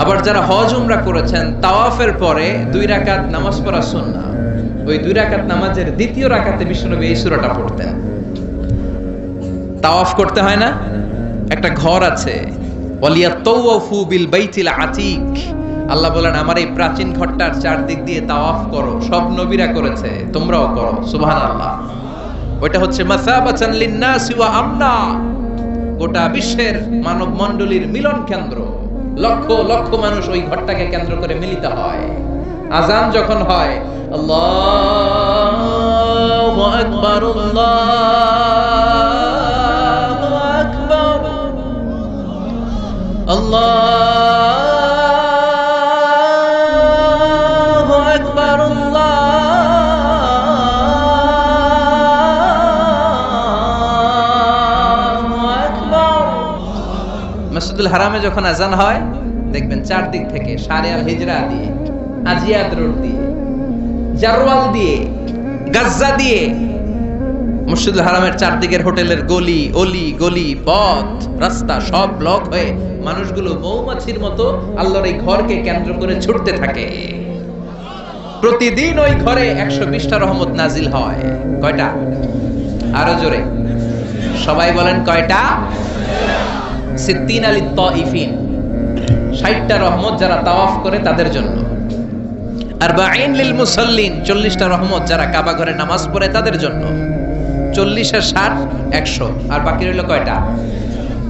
আবার যারা হজ উমরা করেছেন, তাওয়াফের পরে 2 রাকাত নামাজ পড়া সুন্নাহ, ওই 2 রাকাত নামাজের দ্বিতীয় রাকাতে বিষ্ণুনবী এই সূরাটা পড়তেন। তাওয়াফ করতে হয় না? একটা ঘর আছে, ওয়ালিয়াতাওয়াফু বিল বাইতিল আতীক। আল্লাহ বলেন, আমার এই প্রাচীন ঘরটার চারদিক দিয়ে তাওয়াফ করো। সব নবীরা করেছে, তোমরাও করো। সুবহানাল্লাহ। ওইটা হচ্ছে মাসাবাতান লিন-নাসি ওয়া আমনা, গোটা বিশ্বের মানব মণ্ডলীর মিলন কেন্দ্র। লক্ষ লক্ষ মানুষ ওই ঘরটাকে কেন্দ্র করে মিলিত হয়। আজান যখন হয়, আল্লাহু আকবার, আল্লাহু আকবার, আল্লাহু আকবার, আল্লাহু আকবার। মসজিদুল হারামে যখন আজান হয়, দেখবেন চারদিক থেকে শারে আল হিজরা দিয়ে, আজিয়াদ রোড দিয়ে, জারওয়াল দিয়ে, গাজ্জা দিয়ে, মসজিদুল হারামের চারদিকের হোটেলের গলি অলি, গলি পথ রাস্তা সব ব্লক হয়ে মানুষগুলো মৌমাছির মতো আল্লাহর এই ঘরকে কেন্দ্র করে ছুটতে থাকে। প্রতিদিন ওই ঘরে 120টা রহমত নাজিল হয়। কয়টা? আরো জোরে সবাই বলেন, কয়টা? 60 লিত-তাইফিন, 60টা রহমত যারা তাওয়াফ করে তাদের জন্য। 40 লিল মুসাল্লিন, 40টা রহমত যারা কাবা ঘরে নামাজ পড়ে তাদের জন্য। 40 আর 60 100, আর বাকি রইল কয়টা?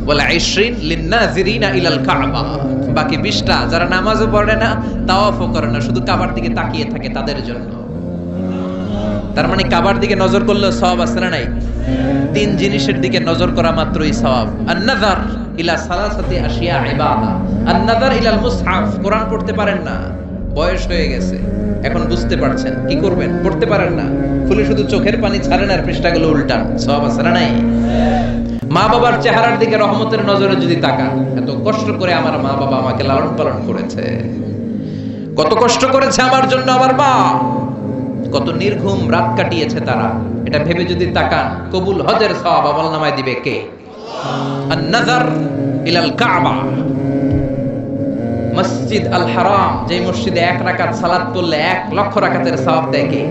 বলে 20 লিন-নাযিরিনা ইলাল কাবা, বাকি 20টা যারা নামাজও পড়ে না, তাওয়াফও করে না, শুধু কাবার দিকে তাকিয়ে থাকে তাদের জন্য। তার মানে কাবার দিকে নজর করলে সওয়াব আছে না নাই? 3 জিনিসের দিকে নজর করা মাত্রই সওয়াব। আন-নাযার ইলা সালাসাতি আশিয়া ইবাদা, আন-নাযার ইলাল মুসহাফ, কোরআন পড়তে পারেন না, বয়স হয়ে গেছে, এখন বুঝতে পারছেন, কি করবেন? পড়তে পারেন না, খুলে শুধু চোখের পানি ছাড়েন আর পৃষ্ঠাগুলো উল্টান, সওয়াব আছে না নাই? মা বাবার চেহারার দিকে রহমতের নজরে যদি তাকান, এত কষ্ট করে আমার মা বাবা আমাকে লালন পালন করেছে, কত কষ্ট করেছে আমার জন্য আমার মা, কত নির্ঘুম রাত কাটিয়েছে তারা। এটা ভেবে যদি তাকান, কবুল হজের সওয়াব আমলনামায় দিবে কে? আন-নাযার ইলাল কাবা, মসজিদ আল হারাম, যে মসজিদে 1 রাকাত সালাত পড়লে 1 লক্ষ রাকাতের সওয়াব দেয় কে?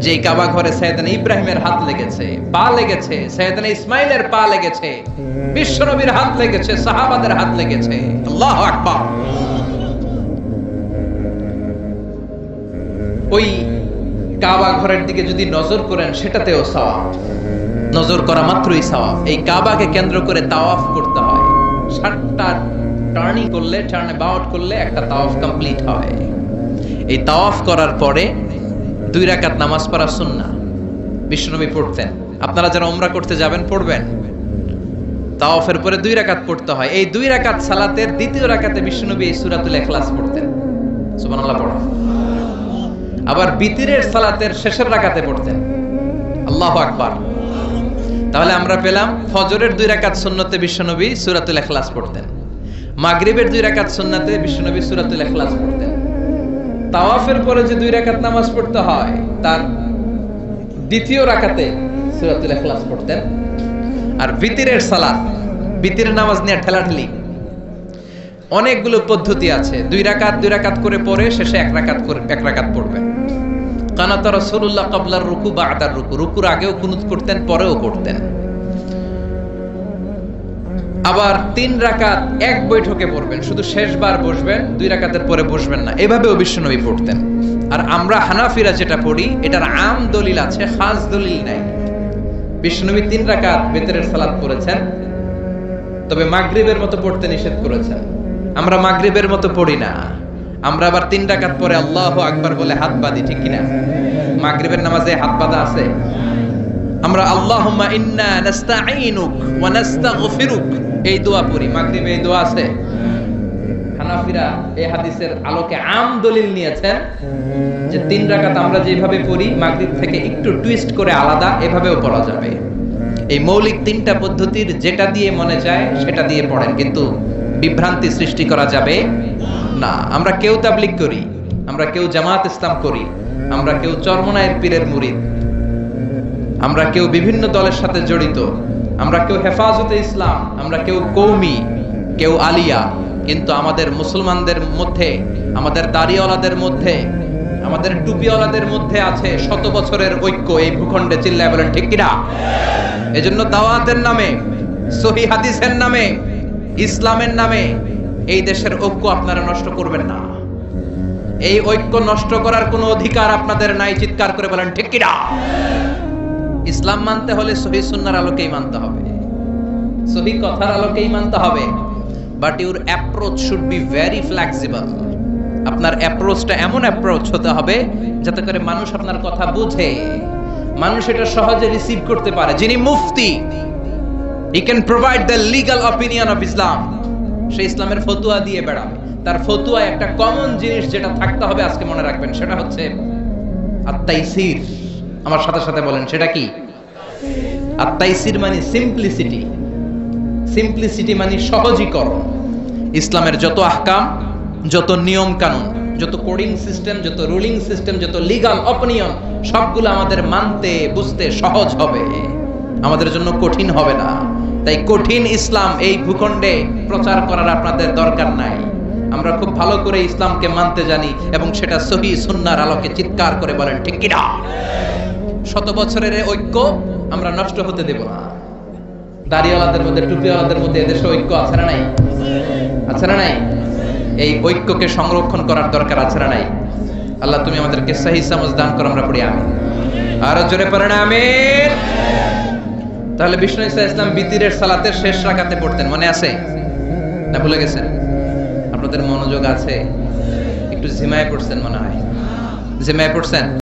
যে কাবা ঘরে সাইয়েদনা ইব্রাহিমের হাত লেগেছে, পা লেগেছে, সাইয়েদনা ইসমাইলের পা লেগেছে, বিশ্বনবীর হাত লেগেছে, সাহাবাদের হাত লেগেছে। আল্লাহু আকবার। ওই কাবা ঘরের দিকে যদি নজর করেন সেটাতেও সওয়াব, নজর করা মাত্রই সওয়াব। এই কাবাকে কেন্দ্র করে তাওয়াফ করতে হয়, 7টা টার্নিং করলে, টার্ন অ্যাবাউট করলে একটা তাওয়াফ কমপ্লিট হয়। এই তাওয়াফ করার পরে 2 রাকাত নামাজ পড়া সুন্নাহ, বিশ্বনবী পড়তেন। আপনারা যারা উমরা করতে যাবেন পড়বেন, তাওয়াফের পরে 2 রাকাত পড়তে হয়। এই 2 রাকাত সালাতের দ্বিতীয় রাকাতে বিশ্বনবী এই সূরাতুল ইখলাস পড়তেন। সুবহানাল্লাহ পড়া। আবার বিতিরের সালাতের শেষের রাকাতে পড়তেন। আল্লাহু আকবার। তাহলে আমরা পেলাম ফজরের 2 রাকাত সুন্নতে বিশ্বনবী সূরাতুল ইখলাস পড়তেন, মাগরিবের 2 রাকাত সুন্নতে বিশ্বনবী সূরাতুল ইখলাস পড়তেন। তাওয়াফের পরে যে 2 রাকাত নামাজ পড়তে হয় তার দ্বিতীয় রাকাতে সূরাতুল ইখলাস পড়তেন। আর বিতিরের সালাত, বিতিরের নামাজ নিয়ে ঠেলাঠেলি, অনেকগুলো পদ্ধতি আছে। 2 রাকাত করে পরে শেষে 1 রাকাত পড়বেন। কানাত রাসূলুল্লাহ ক্বাবলার রুকু বা'দার রুকু, রুকুর আগেও কুনুত করতেন, পরেও করতেন। আবার 3 রাকাত এক বৈঠকে পড়বেন, শুধু শেষবার বসবেন, 2 রাকাতের পরে বসবেন না, এভাবেও বিশ্বনবী পড়তেন। আর আমরা হানাফিরা যেটা পড়ি এটার আম দলিল আছে, খাস দলিল নাই। বিশ্বনবী 3 রাকাত বিতরের সালাত পড়েছেন, তবে মাগরিবের মতো পড়তে নিষেধ করেছেন। আমরা মাগরিবের মতো পড়ি না, আমরা আবার 3 রাকাত পরে আল্লাহু আকবার বলে হাত বাঁধি, ঠিক কিনা? মাগরিবের নামাজে হাত বাঁধা আছে? আমরা আল্লাহুম্মা ইন্না নাস্তাঈনুক ওয়া নাস্তাগফিরুক এই দোয়া পড়ি, মাগরিবে এই দোয়া আছে? হানাফিরা এই হাদিসের আলোকে আম দলিল নিয়েছেন যে 3 রাকাত আমরা যেভাবে পড়ি মাগরিব থেকে একটু টুইস্ট করে আলাদা এভাবেও পড়া যাবে। এই মৌলিক 3টা পদ্ধতির যেটা দিয়ে মনে চায় সেটা দিয়ে পড়েন, কিন্তু বিভ্রান্তি সৃষ্টি করা যাবে না। আমরা কেউ তাবলীগ করি, আমরা কেউ জামাত ইসলাম করি, আমরা কেউ চরমনায়ের পীরের মুরিদ, আমরা কেউ বিভিন্ন দলের সাথে জড়িত, আমরা কেউ হেফাজতে ইসলাম, আমরা কেউ কওমি, কেউ আলিয়া, কিন্তু আমাদের মুসলমানদের মধ্যে, আমাদের দাড়িওয়ালাদের মধ্যে, আমাদের টুপিওয়ালাদের মধ্যে আছে 100 বছরের ঐক্য। এই ভূখণ্ডে চিল্লায় বলেন ঠিক কিনা? এজন্য দাওয়াতের নামে, সহিহ হাদিসের নামে, ইসলামের নামে এই দেশের ঐক্য আপনারা নষ্ট করবেন না। এই ঐক্য নষ্ট করার কোনো অধিকার আপনাদের নাই, চিৎকার করে বলেন ঠিক কিনা? ইসলাম মানতে হলে সহিহ সুন্নাহর আলোকেই মানতে হবে, সহিহ কথার আলোকেই মানতে হবে। But your approach should be very flexible. আপনার অ্যাপ্রোচটা এমন অ্যাপ্রোচ হতে হবে যাতে করে মানুষ আপনার কথা বুঝে, মানুষ এটা সহজে রিসিভ করতে পারে। যিনি মুফতি, he can provide the legal opinion of Islam, সে ইসলামের ফতোয়া দিয়ে বেড়াবে। তার ফতোয়ায় একটা কমন জিনিস যেটা থাকতে হবে আজকে মনে রাখবেন, সেটা হচ্ছে আত-তাইসির। আমার সাথে সাথে বলেন সেটা কি? আত-তাইসির মানে সিম্পলিসিটি। সিম্পলিসিটি মানে সহজীকরণ। ইসলামের যত আহকাম, যত নিয়ম কানুন, যত কোডিং সিস্টেম, যত রুলিং সিস্টেম, যত লিগ্যাল অপিনিয়ন, সবগুলো আমাদের মানতে বুঝতে সহজ হবে, আমাদের জন্য কঠিন হবে না। তাই কঠিন ইসলাম এই ভূখণ্ডে প্রচার করার আপনাদের দরকার নাই। আমরা খুব ভালো করে ইসলামকে মানতে জানি এবং সেটা সহিহ সুন্নাহর আলোকে চিৎকার করে বলেন ঠিক কিনা? 100 বছরের ঐক্য আমরা নষ্ট হতে দেব না। দাড়িওয়ালাদের মধ্যে, টুপিওয়ালাদের মধ্যে এদেশে ঐক্য আছে না নাই? আছে না নাই? এই ঐক্যকে সংরক্ষণ করার দরকার আছে না নাই? আল্লাহ তুমি আমাদেরকে সহিহ সমঝ দান করো, আমরা পড়ি আমিন। আরো জোরে পড়েন আমিন। তাহলে বিষ্ণু ঈসা ইসলাম বিতিরের সালাতের শেষ রাকাতে পড়তেন, মনে আছে না ভুলে গেছেন? আপনাদের মনোযোগ আছে? একটু ঝিমায় পড়ছেন মনে হয়, ঝিমায় পড়ছেন।